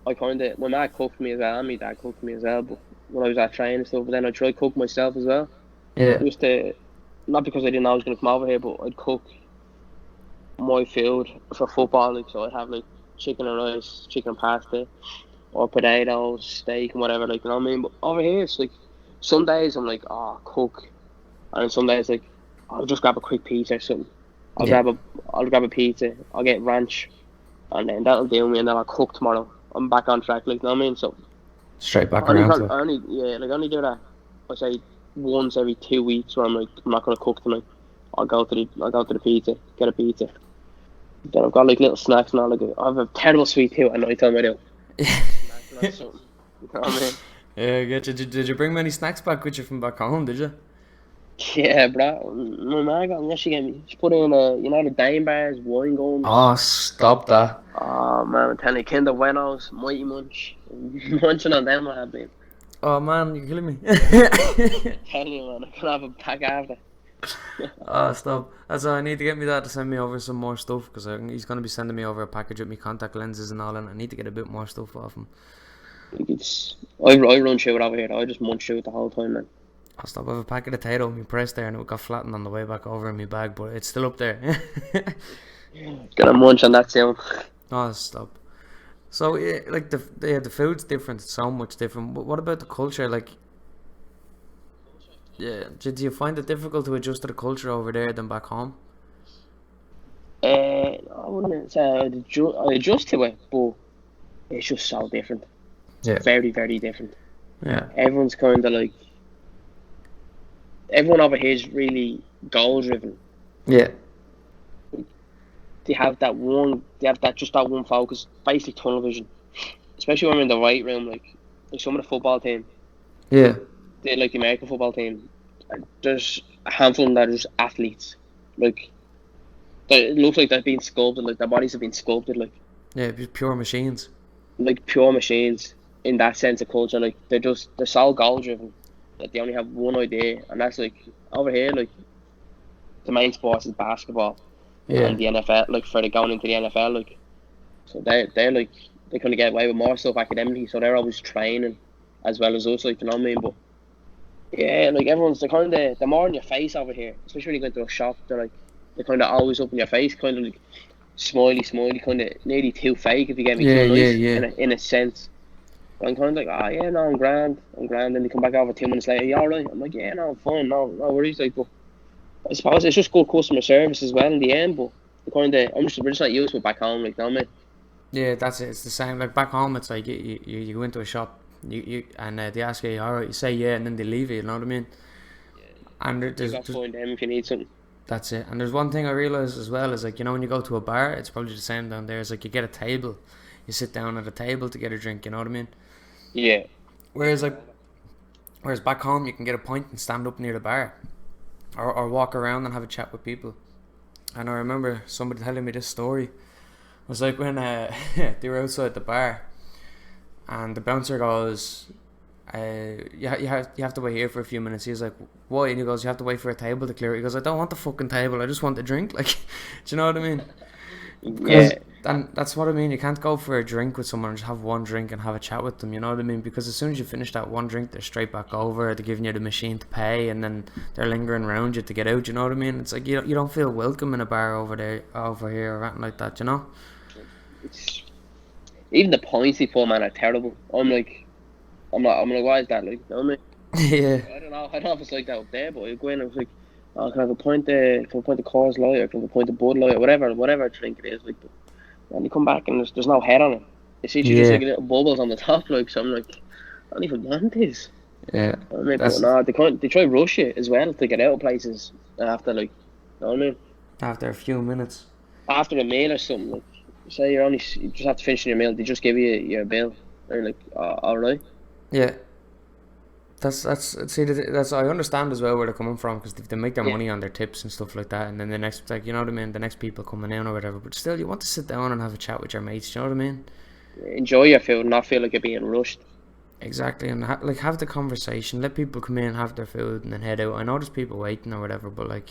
I kind of my dad cooked for me as well, and my dad cooked for me as well. But when I was at training and stuff, but then I tried to cook myself as well. Yeah. Just to not because I didn't know I was gonna come over here, but I'd cook my food for football. Like so, I'd have like chicken and rice, chicken and pasta, or potatoes, steak and whatever. Like you know what I mean. But over here, it's like some days I'm like, oh, cook, and some days like I'll just grab a quick pizza or something. I'll Yeah. grab a I'll grab a pizza. I'll get ranch, and then that'll do me, and then I'll cook tomorrow. I'm back on track. Like you know what I mean. So Straight back around to it. I only yeah, like I only do that. I say once every 2 weeks where I'm like I'm not gonna cook tonight. I'll go to the pizza, get a pizza. Then I've got like little snacks now. Like I have a terrible sweet tooth at night time. I do. Snacks and that's something. You know what I mean? Yeah, I get you. Did you bring many snacks back with you from back home, did you? Yeah, bro. My mum got me. She gave me. She put in the Dame bars, wine gums. Oh, stop that. Oh man, I'm telling you, Kinder Buenos, Mighty Munch, munching on them. I have been. Oh man, you're killing me. I'm telling you, man, I can have a pack after. Oh, stop. That's why I need to get me dad to send me over some more stuff because he's going to be sending me over a package with me contact lenses and all, and I need to get a bit more stuff off him. Like I run through it over here. I just munch through it the whole time, man. Oh, stop. I have a packet of potato in my press there and it got flattened on the way back over in my bag, but it's still up there. Gonna munch on that soon. Oh, stop. So, yeah, like, the food's different, it's so much different. But what about the culture? Like, yeah, do you find it difficult to adjust to the culture over there than back home? I wouldn't say I adjust to it, but it's just so different. Yeah. Very, very different. Yeah. Everyone's kind of like everyone over here is really goal driven. Yeah. They have that one. They have that one focus, basically tunnel vision. Especially when we're in the right room, like some of the football team, Yeah. they like the American football team. There's a handful of them that are just athletes. Like it looks like they've been sculpted, like their bodies have been sculpted, Yeah, just pure machines. like pure machines in that sense of culture. Like they're so goal driven that they only have one idea, and that's like over here, like the main sport is basketball Yeah. and the NFL. Like for the going into the NFL, like so they're like they kind of get away with more stuff academically, so they're always training as well as us. Like you know what I mean, but. Yeah, like everyone's they're more in your face over here, especially when you go into a shop. They're kind of always up in your face, kind of like smiley, kind of nearly too fake if you get me Yeah, too yeah, nice yeah. in a sense. But I'm kind of like, oh yeah, no, I'm grand. Then they come back over 2 minutes later, you alright? I'm like, yeah, no, I'm fine, no worries. Like, but I suppose it's just good customer service as well in the end. But we're just not used to it back home, like, you know what I mean? Yeah, that's it. It's the same. Like back home, it's like you go into a shop, and they ask you, all right, you say yeah, and then they leave you. You know what I mean? And You got to find them if you need something. that's it. And there's one thing I realize as well is like when you go to a bar, it's probably the same down there. It's like you get a table, you sit down at a table to get a drink. You know what I mean? Yeah, Whereas like whereas back home, you can get a pint and stand up near the bar, or walk around and have a chat with people. And I remember somebody telling me this story. It was like when they were outside the bar, and the bouncer goes, you have to wait here for a few minutes. He's like, why? And he goes, you have to wait for a table to clear it. He goes, I don't want the fucking table. I just want the drink. Like, do you know what I mean? Yeah, Because and that's what I mean. You can't go for a drink with someone and just have one drink and have a chat with them. You know what I mean? Because as soon as you finish that one drink, they're straight back over. They're giving you the machine to pay, and then they're lingering around you to get out. You know what I mean? It's like you don't feel welcome in a bar over here, or anything like that. You know? it's even the points they put, man, are terrible. I'm like, why is that? Like, you know what I mean? Yeah. I don't know. I don't know if it's like that up there, but you go in and I was like, oh, can I have a point of, can I point of Coors Light, or can I have a point of Bud Light, or whatever drink it is. Like, but when you come back and there's no head on it. It's literally just Yeah. like little bubbles on the top, like, so I'm like, I don't even want this. Yeah. I mean, but That's no, they try to rush it as well to get out of places after, like, you know what I mean? after a few minutes. After a meal or something, like, say you just have to finish your meal, they just give you your bill. They're like, oh, alright. Yeah. That's I understand as well where they're coming from because they make their Yeah. money on their tips and stuff like that, and then the next, like, you know what I mean, the next people coming in or whatever. But still, you want to sit down and have a chat with your mates. You know what I mean? Enjoy your food and not feel like you're being rushed. Exactly, and like have the conversation. Let people come in, have their food, and then head out. I know there's people waiting or whatever, but like,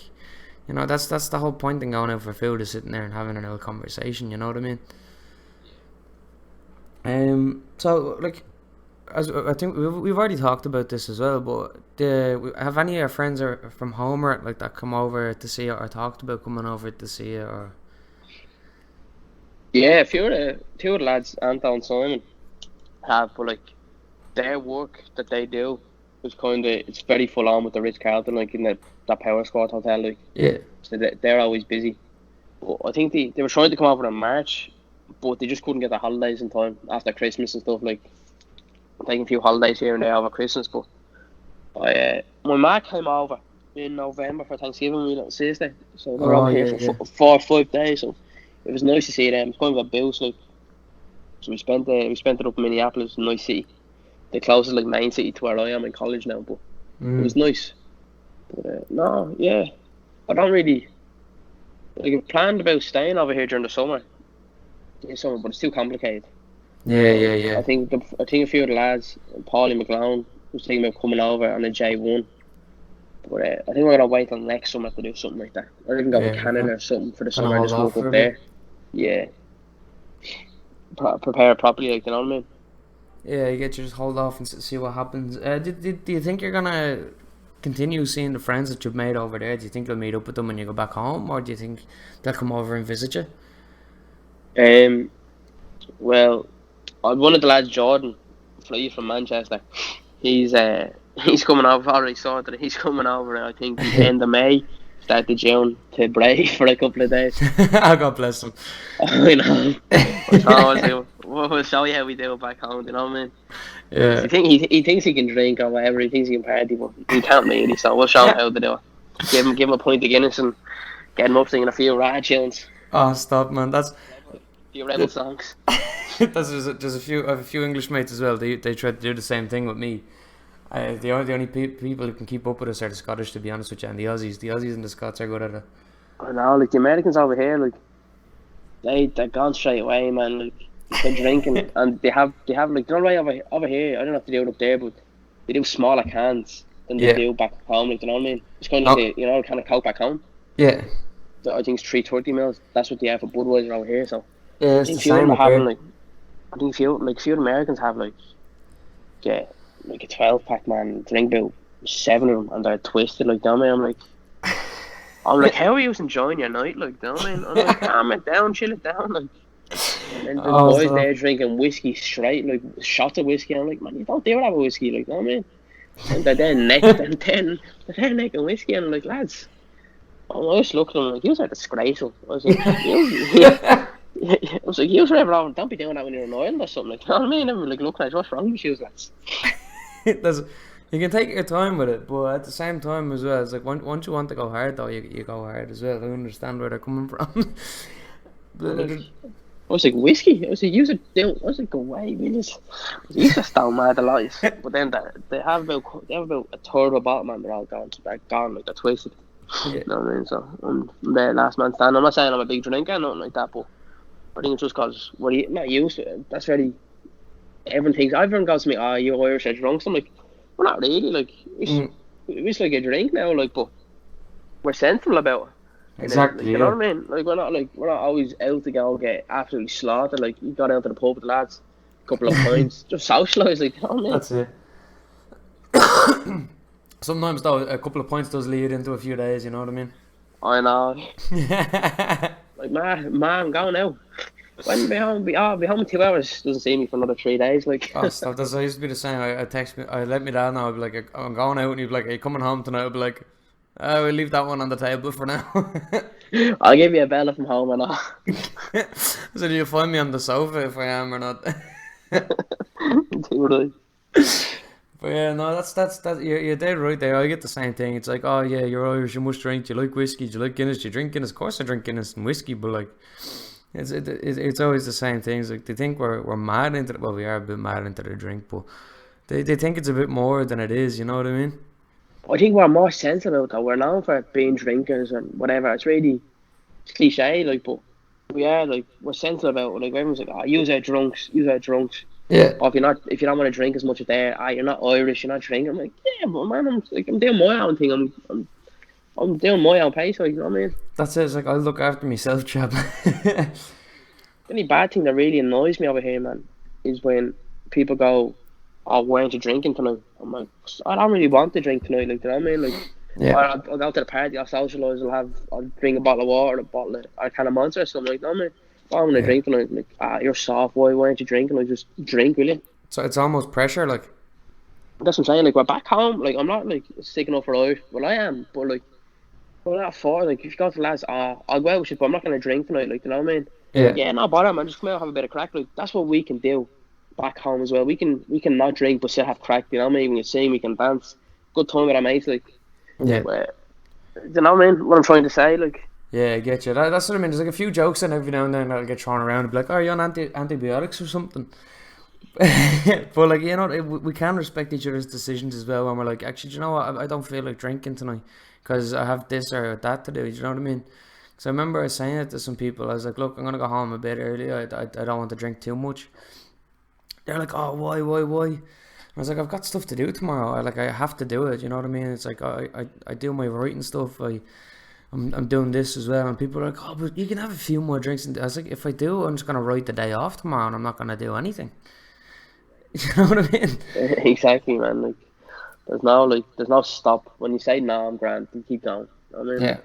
you know, that's the whole point in going out for food is sitting there and having an old conversation. You know what I mean? So like, as I think we've already talked about this as well, but have any of your friends are from home or like that come over to see it or talked about coming over to see it or? Yeah, a few of the lads, Anton and Simon, have, but like their work that they do is it's very full on with the Ritz Carlton, like in that Power Squad hotel, like, Yeah. so they're always busy. But I think they were trying to come over in March, but they just couldn't get the holidays in time after Christmas and stuff, like taking a few holidays here and there over Christmas. But my ma came over in November for Thanksgiving, my little sister, so they were Oh over here yeah, for yeah. 4 or 5 days. So it was nice to see them. It's kind of a boost, like. So we spent it up in Minneapolis, nice city. The closest like main city to where I am in college now, but it was nice. But no, yeah, I don't really like. I planned about staying over here during the summer, but it's too complicated. Yeah, yeah, yeah. I think a few of the lads, Paulie McGlown, was thinking about coming over on a J1. But I think we're gonna wait till next summer to do something like that, or even go to Yeah, we're Canada or something for the gonna summer and hold just off work for up a bit. there. Yeah, prepare properly, like, you know what I mean. Yeah, you get to just hold off and see what happens. Do you think you're gonna continue seeing the friends that you've made over there? Do you think you'll meet up with them when you go back home, or do you think they'll come over and visit you? Well, one of the lads, Jordan, he's from Manchester. He's he's coming over. I already saw that he's coming over. I think the end of May, start of June, to Bray for a couple of days. God bless them. I know. So I was like, we'll show you how we do it back home. You know what I mean? Yeah. He thinks he can drink or whatever. He thinks he can party, but he can't really. So we'll show him how to do it. Give him a pint of Guinness and get him up singing a few rat tunes, Oh, stop, man. a few rebel songs. There's I have a few English mates as well. They try to do the same thing with me. The only people who can keep up with us are the Scottish, to be honest with you, and the Aussies. The Aussies and the Scots are good at it. I know, like the Americans over here, like they're gone straight away, man. Like they're drinking and they have like, you know, right over here. I don't know if they do it up there, but they do smaller cans than they Yeah. do back home. Like, you know what I mean? It's kind of Oh, like the kind of Coke back home. yeah. I think it's 330 mils. That's what they have for Budweiser over here. So Yeah, I it's think the few of them same are up having here. like, I think few of the Americans have like, yeah, like a 12 pack, man. Drink about 7 of them and they're twisted, like, you know what I mean? I'm like, how are you enjoying your night, like, you know what I mean? I'm like, calm it down, chill it down, like. And then there's Oh, boys stop. there drinking whiskey straight, like shots of whiskey. I'm like, man, you don't do that with whiskey, like, you know what I mean? And they're necking whiskey, and I'm like, lads. I was looking at them like, you are disgraceful. I was like, you forever on, don't be doing that when you're in Ireland or something, like, you know what I mean? I'm like, looking at you, what's wrong with you, lads? There's, you can take your time with it, but at the same time as well, it's like once you want to go hard, though, you go hard as well. I understand where they're coming from. But, Like, I was like, whiskey? I was like, I was like, go away, will you? You just don't mad a lot. But then they have about a third of a bottle, man. They're all gone. They're gone, like, they're twisted. yeah, You know what I mean? So I'm there, last man standing. I'm not saying I'm a big drinker or nothing like that, but I think it's just because we're not used to it. That's very. Everyone goes to me, oh, you Irish are drunk. So I'm like, we're not really. Like, mm, it's like a drink now, like, but we're sensible about it. In a, like, Exactly, you know yeah. what I mean? Like we're not always out to go get absolutely slaughtered. Like you got down to the pub with the lads, a couple of pints, just socialise. Like you know what I mean? That's it. Sometimes though, a couple of points does lead into a few days. You know what I mean? I know. Yeah. Like man, I'm going out. When be home in 2 hours. Doesn't see me for another 3 days. Like Oh, stuff. That's I used to be the same. I text me. I let me dad know. I'd be like, I'm going out, and he'd be like, "Are you coming home tonight?" I'd be like, "Oh, we'll leave that one on the table for now." I'll give you a bell from home and all. So do you find me on the sofa if I am or not? Totally. But yeah, no, that's you're dead right there. I get the same thing. It's like, oh yeah, you're Irish, you must drink. Do you like whiskey? Do you like Guinness? Do you drink Guinness? Of course I drink Guinness and whiskey, but like, it's always the same things. Like they think we're mad into well, we are a bit mad into the drink, but they think it's a bit more than it is. You know what I mean? I think we're more sensible though. We're known for being drinkers and whatever. It's cliche, like, but we are like we're sensible about it. Like everyone's like, oh, use our drunks, use our drunks. Yeah. Or if you don't want to drink as much as there, you're not Irish, you're not drinking. I'm like, yeah, but man, I'm doing my own thing. I'm doing my own pace. Like, you know what I mean? That's it. It's like I'll look after myself, chap. The only bad thing that really annoys me over here, man, is when people go, "Oh, why aren't you drinking tonight?" I'm like, I don't really want to drink tonight. Like, you know what I mean? Like, Yeah. I'll go to the party, I'll socialise, I'll drink a bottle of water, or a can of Monster or something. Like, no, man, I want to Yeah. drink tonight. Like, you're soft. Why aren't you drinking? Like, just drink, will you? So it's almost pressure, like. That's what I'm saying. Like, we're back home. Like, I'm not like sticking up for Irish. Well, I am, but like, we're not for. Like, if you go to the lads, I'll go out with you, but I'm not gonna drink tonight. Like, you know what I mean? Yeah. Yeah, no bother, man. Just come out, have a bit of crack. Like, that's what we can do back home as well. We can not drink, but still have crack. You know what I mean? When you sing, we can dance. Good time with our mates. Like, Yeah. where, you know what I mean? What I'm trying to say, like, Yeah, I get you. That's what I mean. There's like a few jokes and every now and then that'll get thrown around and be like, "Oh, you're on antibiotics or something." But like you know, we can respect each other's decisions as well. When we're like, actually, do you know what? I don't feel like drinking tonight because I have this or that to do. Do you know what I mean? So I remember I was saying it to some people. I was like, look, I'm gonna go home a bit early. I don't want to drink too much. They're like, oh, why? I was like, I've got stuff to do tomorrow. I have to do it. You know what I mean? It's like I do my writing stuff. I'm doing this as well, and people are like, oh, but you can have a few more drinks. And I was like, if I do, I'm just gonna write the day off tomorrow, and I'm not gonna do anything. You know what I mean? exactly, man. Like, there's no stop. When you say no, I'm grand. You keep going. You know what I mean? Yeah.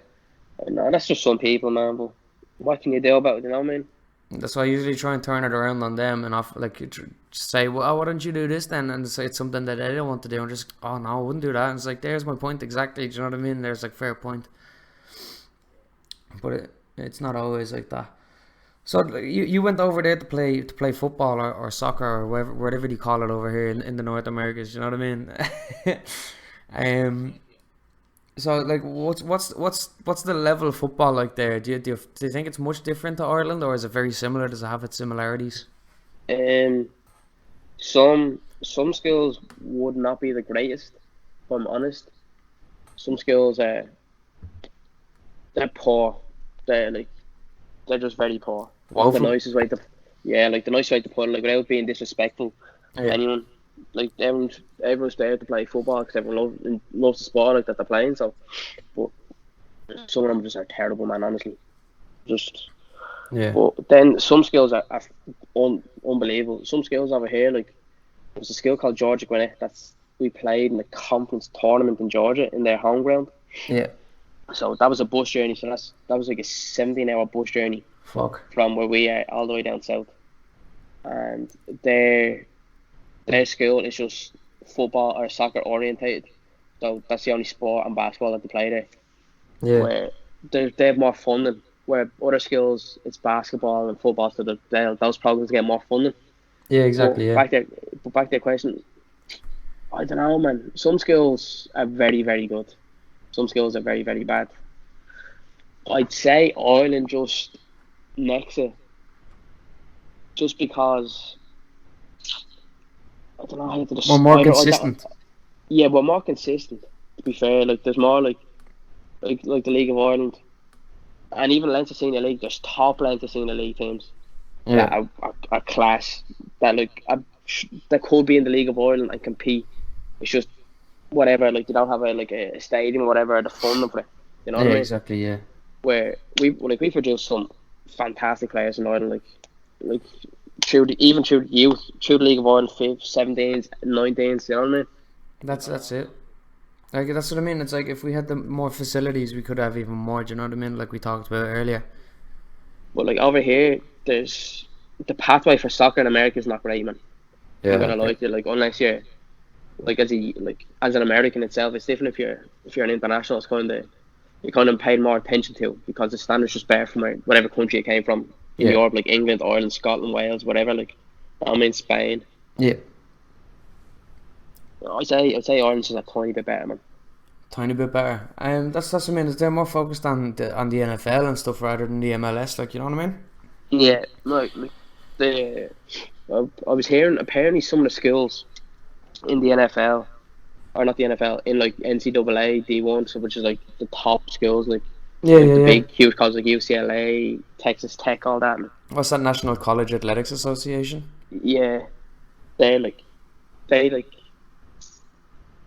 No, that's just some people, man. But what can you do about it? You know what I mean? That's why I usually try and turn it around on them and off like just say, well, why don't you do this then? And say it's something that they don't want to do, and just, oh no, I wouldn't do that. And it's like, there's my point exactly. Do you know what I mean? There's like fair point, but it's not always like that. So like, you went over there to play football or soccer or whatever you call it over here in the North Americas. You know what I mean? um. So like, what's the level of football like there? Do you think it's much different to Ireland, or is it very similar? Does it have its similarities? Um, some skills would not be the greatest. If I'm honest, some skills are they're poor. They're like they're just very poor. That's the Woeful. nicest way to, yeah, like the nice way to put it. Like without being disrespectful to Yeah. anyone. Like everyone's there to play football because everyone loves the sport like that they're playing. So, but some of them just are terrible, man. Honestly, just. Yeah. But then some skills are unbelievable. Some skills over here, like there's a skill called Georgia Gwinnett. We played in the conference tournament in Georgia in their home ground. Yeah. So that was a bus journey. So that was like a 17-hour bus journey Fuck. from where we are all the way down south. And their school is just football or soccer orientated. So that's the only sport and basketball that they play there. Yeah. Where they have more funding. Where other skills, it's basketball and football, so those programs get more funding. Yeah. Exactly. But Yeah. back to your question, I don't know, man. Some skills are very, very good. Some skills are very, very bad. I'd say Ireland just next it, just because I don't know how to Or describe. more consistent. Yeah, but more consistent. To be fair, like there's more like the League of Ireland, and even Leinster Senior League. There's top Leinster Senior League teams that Yeah. are class that that could be in the League of Ireland and compete. It's just whatever. Like they don't have a stadium or whatever, or the funding for it. You know Yeah. what I mean? Exactly. Yeah. where we produced some fantastic players in Ireland, like even through the youth, through the League of Ireland, 17s, 19s. You know what I mean? That's it. Like that's what I mean. It's like if we had the more facilities, we could have even more. Do you know what I mean? Like we talked about earlier. But like over here, there's the pathway for soccer in America is not great, man. I'm Yeah. gonna lie to you, like unless you're as an American itself, it's different if you're an international. It's kind of you're kind of paid more attention to because the standards just better from whatever country you came from in Yeah. Europe, like England, Ireland, Scotland, Wales, whatever. Like I'm in Spain. Yeah. I'd say Ireland's is a tiny bit better, man. Tiny bit better. That's what I mean. Is they're more focused on the NFL and stuff rather than the MLS. Like you know what I mean? Yeah, like the I was hearing apparently some of the schools in the NFL or not the NFL in like NCAA D1, so which is like the top schools, Yeah, like yeah, the yeah. big huge colleges like UCLA, Texas Tech, all that. What's that National College Athletics Association? Yeah, they like they like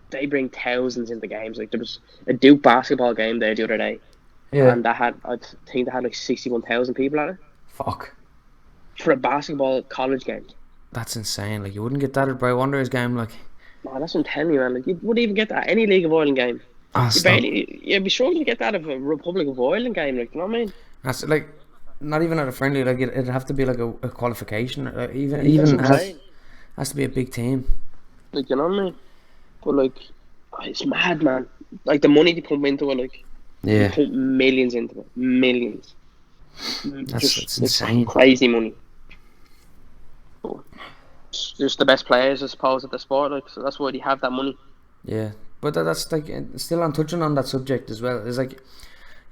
they bring thousands into games. Like there was a Duke basketball game there the other day, Yeah. and I think they had like 61,000 people at it Fuck. for a basketball college game. That's insane. Like you wouldn't get that at Bray Wanderers game. Like, Man, that's what I'm telling you, man. Like you wouldn't even get that at any League of Ireland game. stop. You'd be struggling to get that of a Republic of Ireland game. Like, you know what I mean? That's like not even at a friendly. Like it'd have to be like a qualification. Even That's even what I'm saying. has to be a big team. Like, you know what I mean? But like, it's mad, man. Like the money they pump into it, like they Yeah. pump millions into it, millions. That's Just insane. crazy money. But it's just the best players, I suppose, at the sport. Like, so that's why they have that money. Yeah. But that's like still on touching on that subject as well. It's like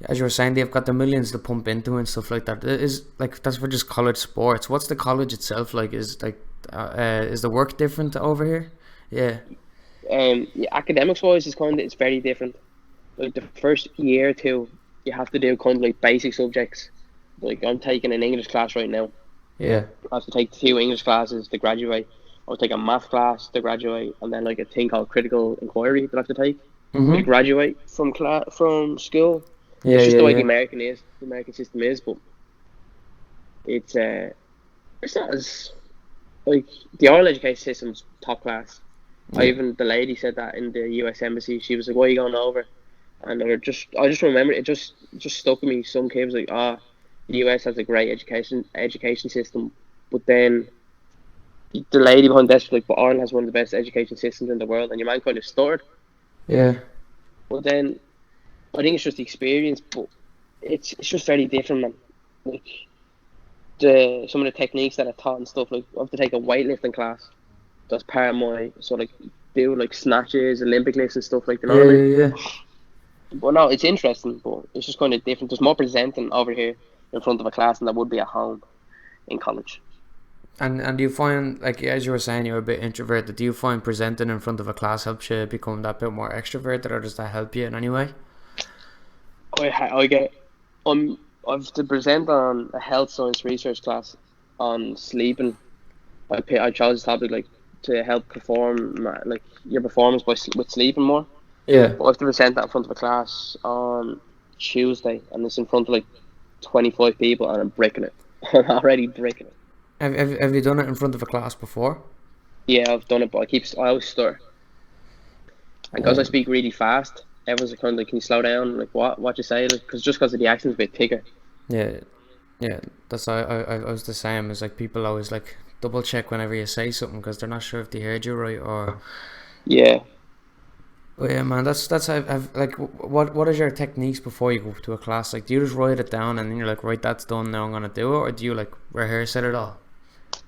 as you were saying, they've got the millions to pump into and stuff like that. It is like that's for just college sports. What's the college itself like? Is the work different over here? Yeah. Yeah, academics wise, it's very different. Like the first year or two, you have to do kind of like basic subjects. Like I'm taking an English class right now. Yeah. I have to take 2 English classes to graduate. I'll take a math class to graduate, and then like a thing called critical inquiry that I have to take to graduate from school. Yeah. It's just the way Yeah. the American system is, but it's not as like the Irish education system's top class. Even the lady said that in the U.S. embassy. She was like, "Why are you going over?" And I just remember it just stuck with me. Some kids like, the U.S. has a great education system, but then the lady behind the desk was like, "But Ireland has one of the best education systems in the world," and your man kind of stuttered. Yeah. But then I think it's just the experience, but it's just very different, man. Like some of the techniques that are taught and stuff. Like I have to take a weightlifting class. That's part of my do like snatches, Olympic lifts and stuff like that. You know what I mean? Yeah. But no, it's interesting, but it's just kind of different. There's more presenting over here in front of a class than there would be at home in college. And do you find, like as you were saying, you're a bit introverted. Do you find presenting in front of a class helps you become that bit more extroverted, or does that help you in any way? I get I've to present on a health science research class on sleeping. I chose this topic like to help perform like your performance with sleeping more. Yeah. But I have to present that in front of a class on Tuesday, and it's in front of like 25 people, and I'm breaking it. I'm already breaking it. Have you done it in front of a class before? Yeah, I've done it, but I always stutter. And because I speak really fast, everyone's kind of like, "Can you slow down?" Like, what you say? Like, because of the accent's a bit thicker. Yeah. Yeah. That's I was the same. It's like people always like double check whenever you say something because they're not sure if they heard you right or. Yeah. But yeah, man, that's I've like what is your techniques before you go to a class? Like, do you just write it down and then you're like, right, that's done. Now I'm gonna do it, or do you like rehearse it at all?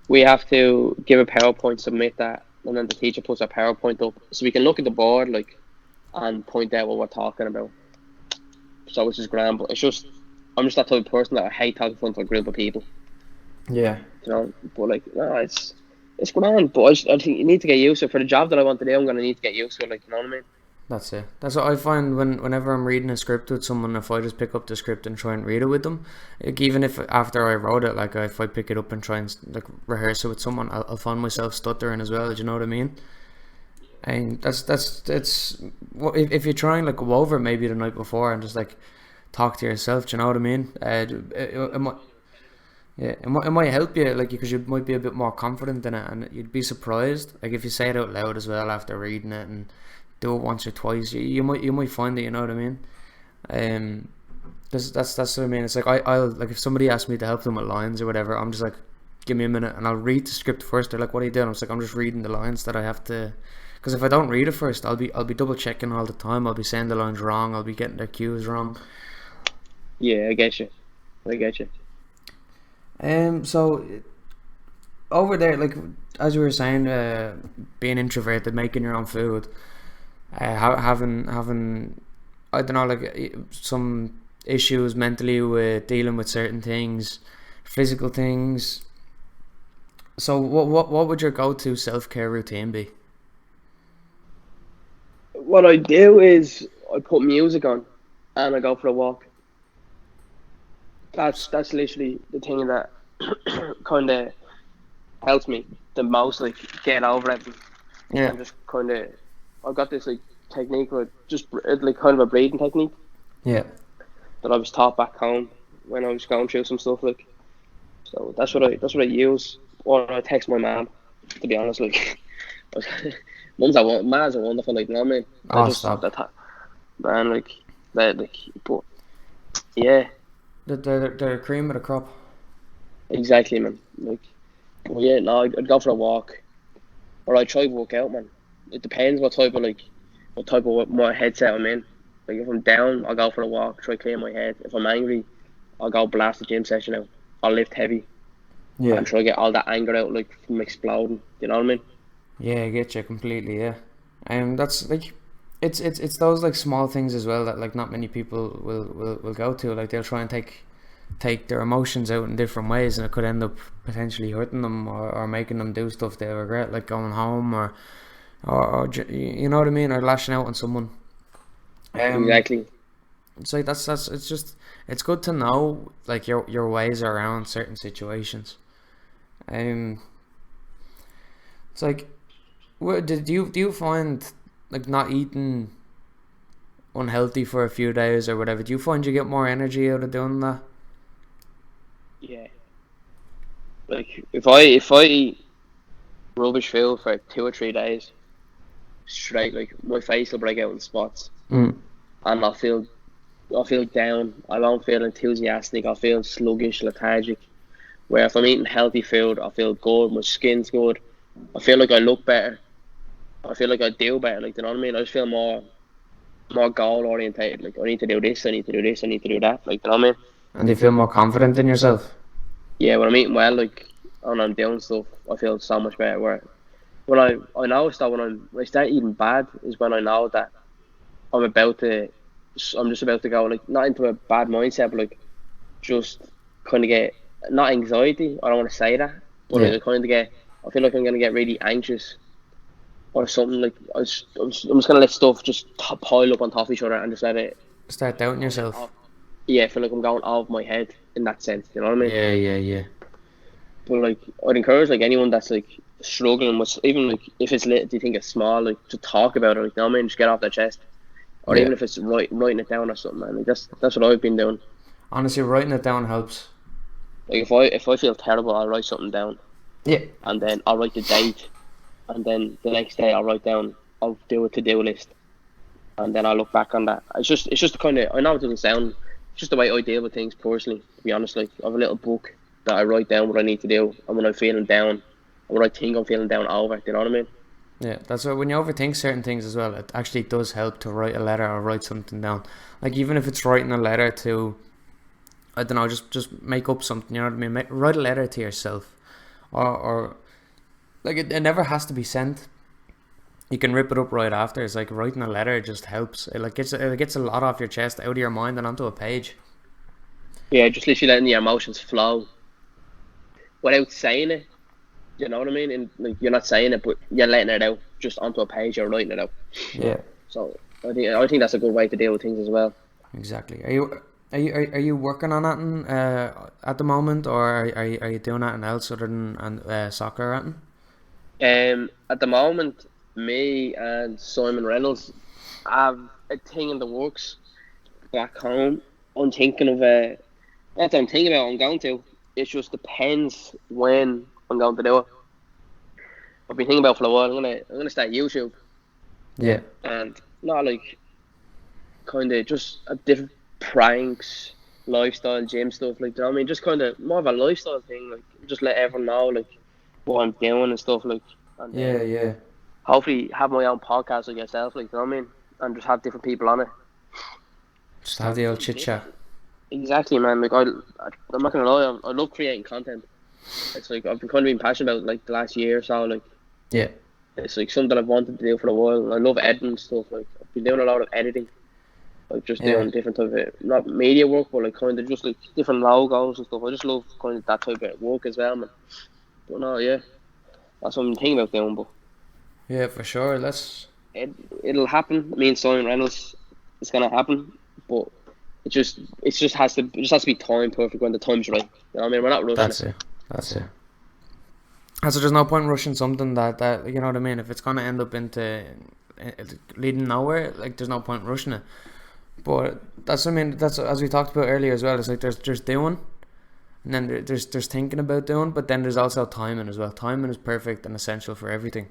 We have to give a PowerPoint, submit that, and then the teacher puts a PowerPoint up so we can look at the board like and point out what we're talking about. So it's just grand, but I'm just that type of person that I hate talking in front of a group of people. Yeah. You know, but like no, it's grand, but I think you need to get used to it. For the job that I want to do, I'm gonna need to get used to it. Like, you know what I mean? That's it. That's what I find whenever I'm reading a script with someone. If I just pick up the script and try and read it with them, like even if after I wrote it, like if I pick it up and try and like rehearse it with someone, I'll find myself stuttering as well. Do you know what I mean? And that's if you try and like go over it maybe the night before and just like talk to yourself. Do you know what I mean? It might, yeah, it might help you, like, because you might be a bit more confident in it, and you'd be surprised, like, if you say it out loud as well after reading it and do it once or twice, you might find it. You know what I mean? Um, that's what I mean. It's like I'll like, if somebody asks me to help them with lines or whatever, I'm just like, give me a minute, and I'll read the script first. They're like, what are you doing? I'm just like, I'm just reading the lines that I have to. Because if I don't read it first, I'll be double checking all the time. I'll be saying the lines wrong. I'll be getting their cues wrong. Yeah, I get you. I get you. So over there, like, as you were saying, being introverted, making your own food, having I don't know, like, some issues mentally with dealing with certain things, physical things. So what would your go-to self-care routine be? What I do is I put music on and I go for a walk. That's literally the thing that kind of helps me the most, like, get over it, Yeah, and just kind of, I've got this like technique where just like kind of a breathing technique yeah. that I was taught back home when I was going through some stuff, like. So that's what I use. Or I text my mom. To be honest, like, Ma's a wonderful, like, you know what I mean. I Oh, just stop. man, like, that, like, but yeah, They're cream of the crop. exactly, man. Like, well, yeah, no, I'd go for a walk, or I'd try to work out, man. It depends what type of my headset I'm in. Like, if I'm down, I'll go for a walk, try to clear my head. If I'm angry, I'll go blast the gym session out. I'll lift heavy Yeah. and try to get all that anger out, like, from exploding. You know what I mean? Yeah, I get you completely. Yeah, that's like, it's those, like, small things as well that, like, not many people will go to. Like, they'll try and take their emotions out in different ways, and it could end up potentially hurting them, or making them do stuff they regret, like going home, you know what I mean, or lashing out on someone. Um, Exactly. it's like, that's it's just, it's good to know, like, your ways around certain situations. Um, it's like, do you find, like, not eating unhealthy for a few days or whatever? Do you find you get more energy out of doing that? Yeah. Like, if I eat rubbish food for 2 or 3 days straight, like, my face will break out in spots, Mm. and I'll feel down. I won't feel enthusiastic. I'll feel sluggish, lethargic. Where if I'm eating healthy food, I feel good. My skin's good. I feel like I look better. I feel like I do better. Like, you know what I mean? I just feel more goal orientated. Like, I need to do this. I need to do this. I need to do that. Like, you know what I mean? And you feel more confident in yourself. Yeah, when I'm eating well, like, and I'm doing stuff, I feel so much better. Where when I notice that when I start eating bad is when I know that I'm about to I'm just about to go, like, not into a bad mindset, but, like, just kind of get, not anxiety. I don't want to say that, but, like, Yeah. I kind of get. I feel like I'm gonna get really anxious or something. Like, I'm just gonna let stuff just pile up on top of each other and just let it. Start doubting yourself. Off. Yeah, I feel like I'm going off my head in that sense. You know what I mean? Yeah, yeah, yeah. But, like, I'd encourage, like, anyone that's, like, struggling with, even, like, if it's lit, do you think it's small, like, to talk about it. Like, you know what I mean? Just get off their chest, or Yeah. even if it's writing it down or something. Man, like, that's what I've been doing. Honestly, writing it down helps. Like, if I feel terrible, I'll write something down, Yeah. and then I'll write the date, and then the next day I'll write down, I'll do a to-do list, and then I'll look back on that. It's just the kind of, I know it doesn't sound, it's just the way I deal with things personally. To be honest, like, I have a little book that I write down what I need to do, and when I'm feeling down, and what I think I'm feeling down over. Do you know what I mean? Yeah, that's what, when you overthink certain things as well, it actually does help to write a letter or write something down. Like, even if it's writing a letter to, I don't know, just make up something. You know what I mean? Write a letter to yourself, or like, it never has to be sent. You can rip it up right after. It's like, writing a letter just helps. It gets a lot off your chest, out of your mind, and onto a page. Yeah, just literally letting your emotions flow without saying it. You know what I mean? And, like, you're not saying it, but you're letting it out just onto a page. You're writing it out. Yeah, So I think that's a good way to deal with things as well. exactly. Are you working on that at the moment, or are you doing anything else other than soccer or anything? At the moment, me and Simon Reynolds have a thing in the works back home. I'm thinking of not that I'm thinking about I'm going to. It just depends when I'm going to do it. I've been thinking about it for a while. I'm gonna start YouTube Yeah. and not like kind of just a different pranks, lifestyle, gym stuff. Like, do you know what I mean? Just kind of more of a lifestyle thing. Like, just let everyone know like what I'm doing and stuff. Like, and Yeah, then yeah. hopefully have my own podcast like yourself. Like, do you know what I mean? And just have different people on it. Just have the old Something chit chat. different. Exactly, man. Like, I'm not gonna lie. I love creating content. It's like I've been kind of been passionate about like the last year or so. Like, Yeah. it's like something I've wanted to do for a while. I love editing stuff. Like, I've been doing a lot of editing. Like just Yeah. doing different type of not media work, but like kind of just like different logos and stuff. I just love kind of that type of work as well, man. But no, yeah, that's what I'm thinking about doing. But Yeah, for sure. Let's. it it'll happen. Me and Simon Reynolds, it's gonna happen. But it just has to be timed perfect when the time's right. You know what I mean? We're not rushing That's it. it. That's it. So there's no point rushing something that you know what I mean. If it's gonna end up into leading nowhere, like there's no point rushing it. But that's I mean that's as we talked about earlier as well. It's like there's doing, and then there's thinking about doing, but then there's also timing as well. Timing is perfect and essential for everything.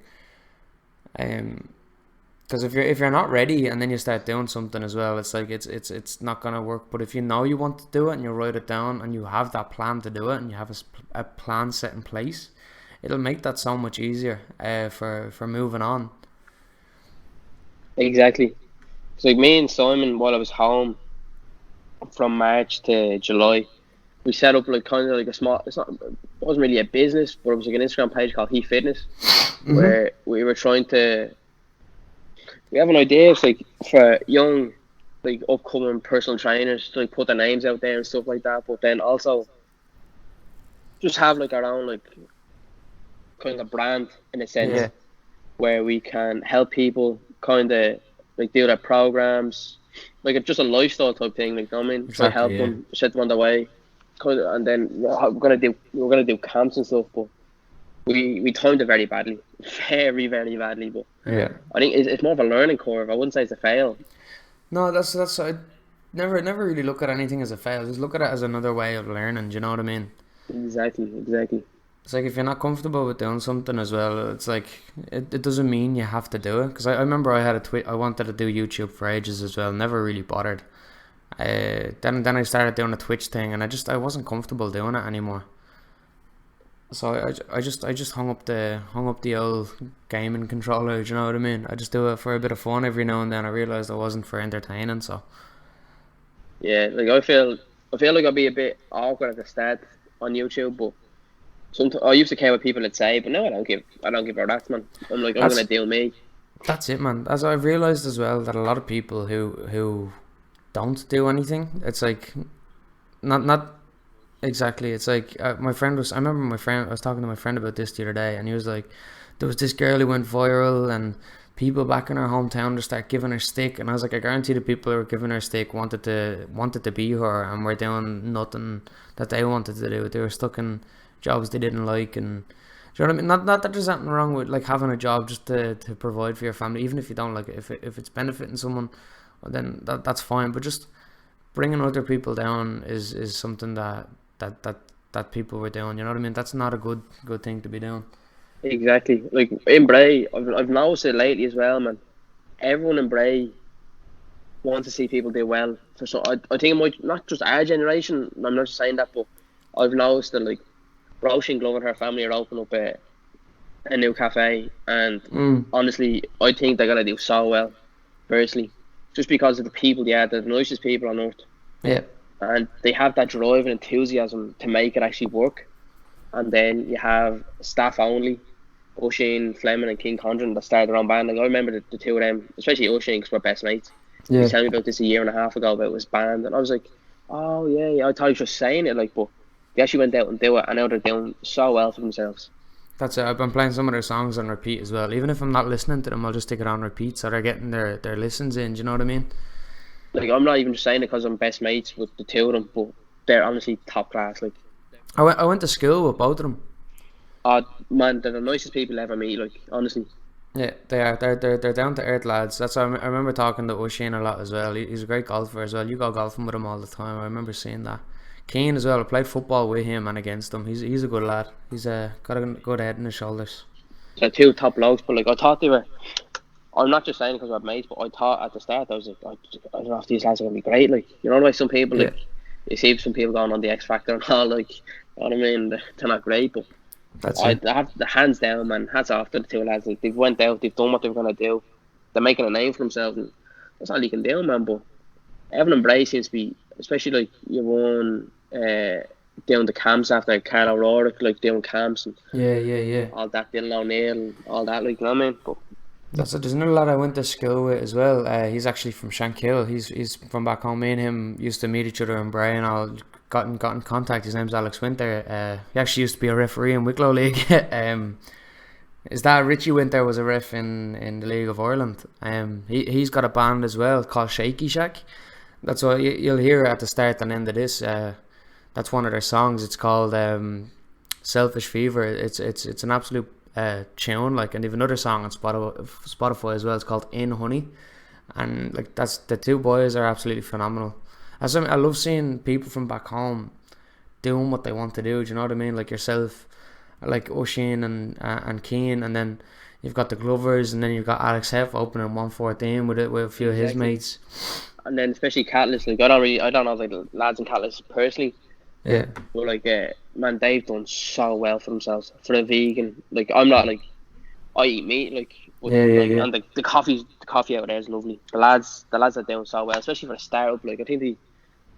Because if you're not ready and then you start doing something as well, it's like it's not gonna work. But if you know you want to do it and you write it down and you have that plan to do it and you have a plan set in place, it'll make that so much easier for moving on. Exactly. It's like me and Simon while I was home from March to July. We set up like kind of like a small. It wasn't really a business, but it was like an Instagram page called He Fitness, where we were trying to. We have an idea. It's like for young, like upcoming personal trainers to like put their names out there and stuff like that. But then also just have like our own like kind of brand in a sense Yeah, where we can help people kind of like do their programs, like it's just a lifestyle type thing. Like, you know what I mean, try exactly. help Yeah, them, set them on their way, kind of, and then we're gonna do camps and stuff, but we timed it very badly, very very badly. But yeah. I think it's more of a learning curve. I wouldn't say it's a fail. No, that's I never really look at anything as a fail. Just look at it as another way of learning. Do you know what I mean? Exactly. It's like if you're not comfortable with doing something as well, it's like it doesn't mean you have to do it. Because I remember I had I wanted to do YouTube for ages as well. Never really bothered. Then I started doing a Twitch thing, and I wasn't comfortable doing it anymore. So I just hung up the old gaming controller. Do you know what I mean? I just do it for a bit of fun every now and then. I realized I wasn't for entertaining. So Yeah, like I feel like I'd be a bit awkward at the start on YouTube, but sometimes I used to care what people would say, but now I don't give a rat's, man. I'm like I'm gonna that's do me. that's it, man. As I've realized as well that a lot of people who don't do anything, it's like not exactly. It's like my friend was. I remember my friend. I was talking to my friend about this the other day, and he was like, "There was this girl who went viral, and people back in her hometown just start giving her stick." And I was like, "I guarantee the people who were giving her stick wanted to be her, and were doing nothing that they wanted to do. They were stuck in jobs they didn't like, and." Do you know what I mean? Not that there's anything wrong with like having a job just to provide for your family, even if you don't like it. If it's benefiting someone, well, then that's fine. But just bringing other people down is something that people were doing. You know what I mean? That's not a good thing to be doing. Exactly. Like in Bray, I've noticed it lately as well, man. Everyone in Bray wants to see people do well. I think it might not just our generation. I'm not just saying that, but I've noticed that like Roisin Glove and her family are opening up a new cafe, and Mm. honestly, I think they're gonna do so well. Personally, just because of the people they are, they're the nicest people on earth, Yeah. and they have that drive and enthusiasm to make it actually work. And then you have staff only, O'Shane, Fleming, and King Condren that started their own band. Like I remember the two of them, especially O'Shane, because we're best mates. He was Yeah. telling me about this a year and a half ago about his band, and I was like, "Oh yeah." I thought he was just saying it, like, but they actually went out and do it, and now they're doing so well for themselves. That's it. I've been playing some of their songs on repeat as well. Even if I'm not listening to them, I'll just stick it on repeat so they're getting their listens in. Do you know what I mean? Like I'm not even just saying it because I'm best mates with the two of them, but they're honestly top class. Like, I went to school with both of them. oh man, they're the nicest people I ever meet. Like honestly, Yeah, they are. They're down to earth lads. That's why I remember talking to O'Shane a lot as well. He's a great golfer as well. You go golfing with him all the time. I remember seeing that. Keane as well. I played football with him and against him. He's a good lad. He's got a good head in his shoulders. So two top blokes, but like I thought they were. I'm not just saying because we're mates, but I thought at the start I was like, I don't know if these lads are gonna be great. Like, you know, like some people Yeah, like you see some people going on the X Factor and all, like, you know what I mean? They're not great, but that's I it. have the hands down, man. Hats off to the two lads. Like, they've went out, they've done what they were gonna do. They're making a name for themselves, and that's all you can do, man. But Evan and Bray seems to be, especially like you won doing the camps after Carl O'Rourke, like doing camps and Yeah, yeah, yeah. all that, Dylan O'Neill and all that, like, you know what I mean? But That's it. There's another lad I went to school with as well. He's actually from Shankill. He's from back home. Me and him used to meet each other in Bray and all. Got in contact. His name's Alex Winter. He actually used to be a referee in Wicklow League. His dad Richie Winter was a ref in the League of Ireland. He's got a band as well called Shaky Shack. That's what you'll hear at the start and end of this. That's one of their songs. It's called Selfish Fever. It's an absolute tune. Like, and they've another song on Spotify as well. It's called In Honey, and like that's the two boys are absolutely phenomenal. I love seeing people from back home doing what they want to do. Do you know what I mean? Like yourself, like O'Shane and Keane, and then you've got the Glovers, and then you've got Alex Heff opening 114 with a few of his exactly. mates. And then especially Catalyst, like I don't know like the lads in Catalyst personally, Yeah, but like man, they've done so well for themselves for a vegan. Like, I'm not like, I eat meat, like, but yeah, yeah, like, yeah. and the coffee out there is lovely. The lads are doing so well, especially for a startup. Like, I think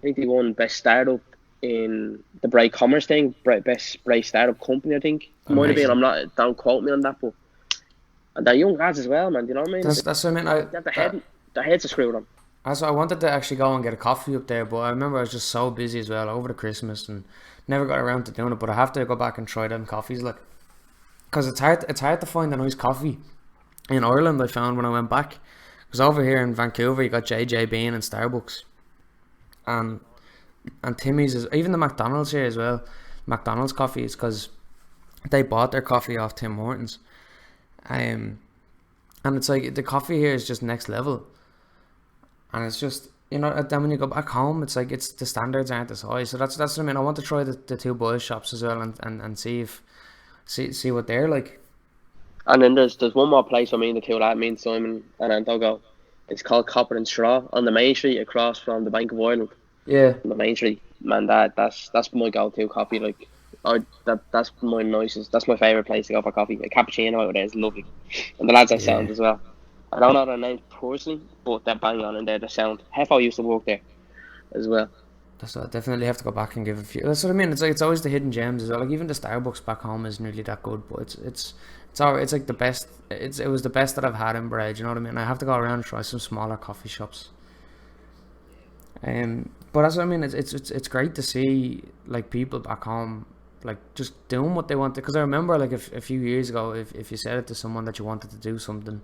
they won best startup in the Bray Commerce thing, best Bray startup company. I think might have been. Amazing. I'm not. Don't quote me on that, but and they're young lads as well, man. You know what I mean? That's what I mean. They have their heads are screwed on. I wanted to actually go and get a coffee up there, but I remember I was just so busy as well over the Christmas and never got around to doing it. But I have to go back and try them coffees, like, because it's hard to find a nice coffee in Ireland. I found when I went back, because over here in Vancouver you got JJ Bean and Starbucks, and Timmy's is even the McDonald's here as well. McDonald's coffees, because they bought their coffee off Tim Hortons, and it's like the coffee here is just next level. And it's just, you know, then when you go back home, it's like the standards aren't as high. So that's what I mean. I want to try the two boys shops as well and see what they're like. And then there's one more place I mean the two lads, me and Simon and Antogo. It's called Copper and Straw on the main street across from the Bank of Ireland. Yeah, On the main street, man, that's my go-to coffee. Like, that's my nicest. That's my favorite place to go for coffee. A cappuccino out there is lovely, and the lads are sound yeah. as well. I don't know their names personally, but they're bang on and they're the sound. Hefo used to work there as well. That's what I definitely have to go back and give a few. That's what I mean. It's like it's always the hidden gems as well. Like even the Starbucks back home isn't really that good, but it's all it's like the best. It was the best that I've had in Bray. Do you know what I mean? I have to go around and try some smaller coffee shops. But that's what I mean. It's great to see like people back home like just doing what they want to. Because I remember like a few years ago, if you said it to someone that you wanted to do something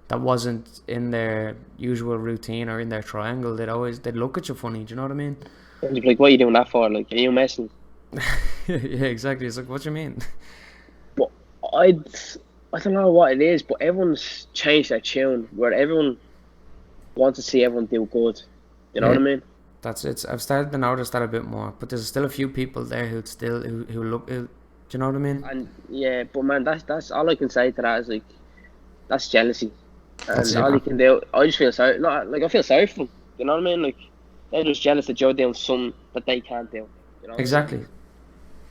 that wasn't in their usual routine or in their triangle, they'd look at you funny. Do you know what I mean? And you'd be like, what are you doing that for? Like, are you messing? Yeah, exactly. It's like, what do you mean? But I don't know what it is, but everyone's changed their tune where everyone wants to see everyone do good. You know Yeah, what I mean? that's it. I've started to notice that a bit more, but there's still a few people there who look. Do you know what I mean? And yeah, but man, that's all I can say to that is like, that's jealousy. That's And it, all you man. can do, I just feel sorry. Not like I feel sorry for them. You know what I mean? Like, they're just jealous that you're doing something that they can't do. You know what I mean? Exactly.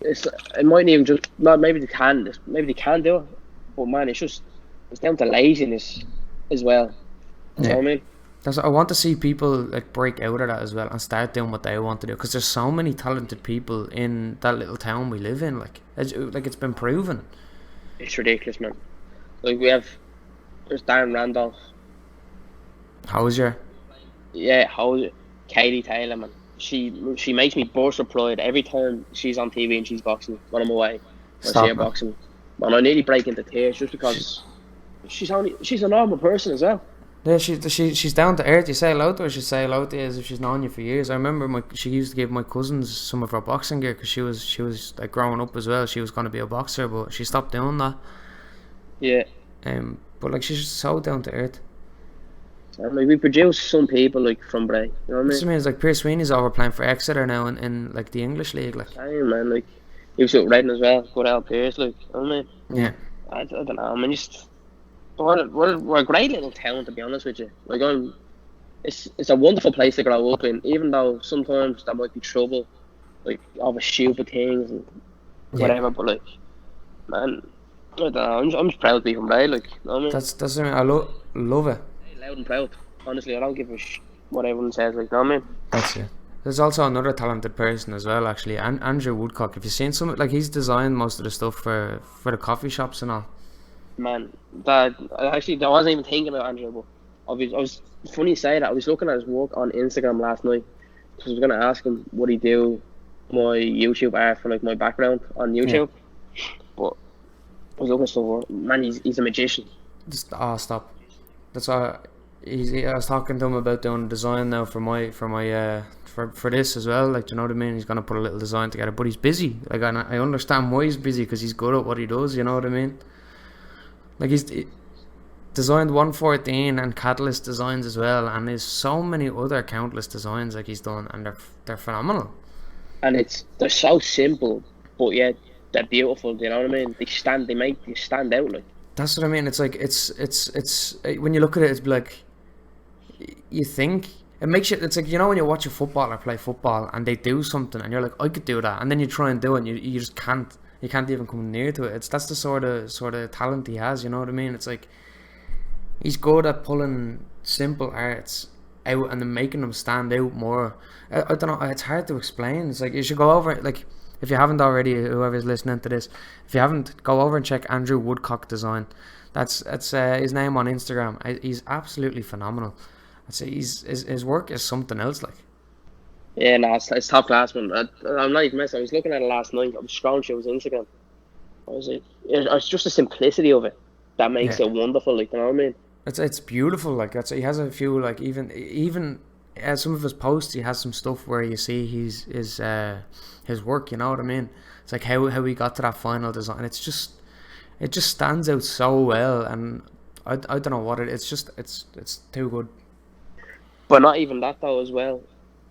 It mightn't even just not maybe they can do it, but man, it's down to laziness as well. You know Yeah. what I mean? I want to see people like break out of that as well and start doing what they want to do, because there's so many talented people in that little town we live in. It's been proven. It's ridiculous, man. Like there's Darren Randolph. How's your? Yeah, how is it? Katie Taylor, man. She makes me burst with pride every time she's on TV and she's boxing when I'm away. When I see her Stop it. boxing, man, I nearly break into tears just because she's a normal person as well. Yeah, she's down to earth. You say hello to her, she say hello to you as if she's known you for years. I remember she used to give my cousins some of her boxing gear because she was like growing up as well. She was going to be a boxer, but she stopped doing that. Yeah, but like she's so down to earth. And like we produce some people like from Bray, you know what I This mean? means like Pierce Sweeney's over playing for Exeter now in like the English league, like. Same man, like he was out Reading as well, good out Pierce, like you know what I mean? Yeah. I don't know, I mean just we're a great little town to be honest with you. Like it's a wonderful place to grow up in, even though sometimes there might be trouble, like over stupid things and whatever. But like, man, I don't know. I'm just proud to be from Bray. Like, you know what I mean? That's I love it. Loud and proud. Honestly, I don't give a what everyone says. Like, you know what I mean? That's it. There's also another talented person as well, actually, Andrew Woodcock. Have you seen some? Like he's designed most of the stuff for the coffee shops and all. Man, I wasn't even thinking about Andrew, but I was funny you say that. I was looking at his work on Instagram last night. Because I was gonna ask him would he do my YouTube art for like my background on YouTube, but I was looking for man. He's a magician. Just stop. That's all. I was talking to him about doing design now for this as well. Like, do you know what I mean? He's gonna put a little design together, but he's busy. Like, I understand why he's busy because he's good at what he does. You know what I mean? Like he designed 114 and Catalyst designs as well, and there's so many other countless designs like he's done, and they're phenomenal. And they're so simple, but yet they're beautiful. You know what I mean? They make you stand out. Like that's what I mean. It's like it's when you look at it, it's like you think it makes you. It's like, you know, when you watch a footballer play football and they do something, and you're like, I could do that, and then you try and do it, and you just can't. You can't even come near to it. That's the sort of talent he has. You know what I mean? It's like he's good at pulling simple arts out and then making them stand out more. I don't know. It's hard to explain. It's like you should go over. Like, if you haven't already, whoever's listening to this, if you haven't, go over and check Andrew Woodcock Design. That's his name on Instagram. He's absolutely phenomenal. I'd say his work is something else. Like. Yeah, no, it's top class, man. I'm not even messing. I was looking at it last night. I was scrolling through his Instagram. It's just the simplicity of it that makes it wonderful. Like, you know what I mean? It's beautiful. Like, he has a few, like, even some of his posts, he has some stuff where you see his work. You know what I mean? It's like how he got to that final design. It just stands out so well, and I don't know what it's too good. But not even that though as well.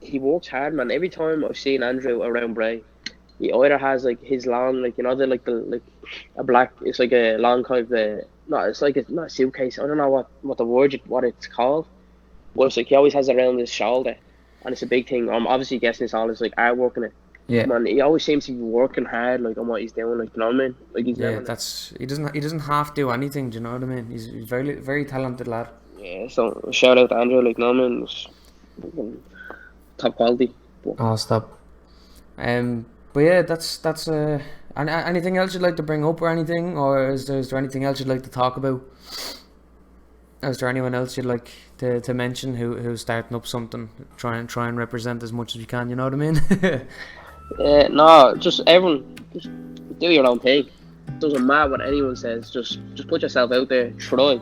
He works hard, man. Every time I've seen Andrew around Bray, he either has like his long, like, you know, a black. It's like a long kind of it's like not a suitcase. I don't know what it's called. But it's like he always has it around his shoulder, and it's a big thing. I'm obviously guessing it's all his like artwork in it. Yeah. Man, he always seems to be working hard, like, on what he's doing. Like, you know what I mean? Like he's he doesn't have to do anything. Do you know what I mean? He's very very talented lad. Yeah. So shout out to Andrew. Like, you know what I mean? It's top quality. Oh, stop. But yeah, that's anything else you'd like to bring up or anything, or is there anything else you'd like to talk about? Is there anyone else you'd like to mention who's starting up something? Try and represent as much as you can. You know what I mean? No, just everyone, just do your own thing. Doesn't matter what anyone says. Just put yourself out there. Try.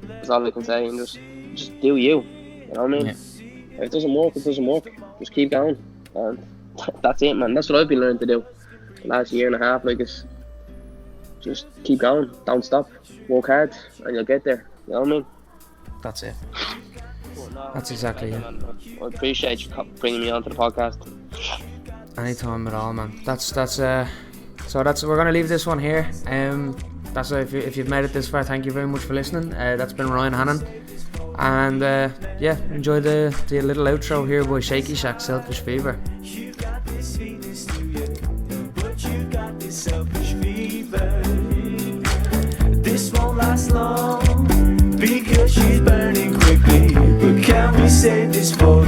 That's all I can say. And just do you. You know what I mean? Yeah. If it doesn't work, it doesn't work. Just keep going. And that's it, man. That's what I've been learning to do the last year and a half. Like, it's just keep going. Don't stop. Work hard, and you'll get there. You know what I mean? That's it. That's exactly it. I appreciate you bringing me onto the podcast. Anytime at all, man. We're gonna leave this one here. That's if you've made it this far, thank you very much for listening. That's been Ryan Hannon, and enjoy the little outro here by Shaky Shack, Selfish Fever. You got this sweetness to you, but you got this selfish fever. This won't last long because she's burning quickly. But can we save this for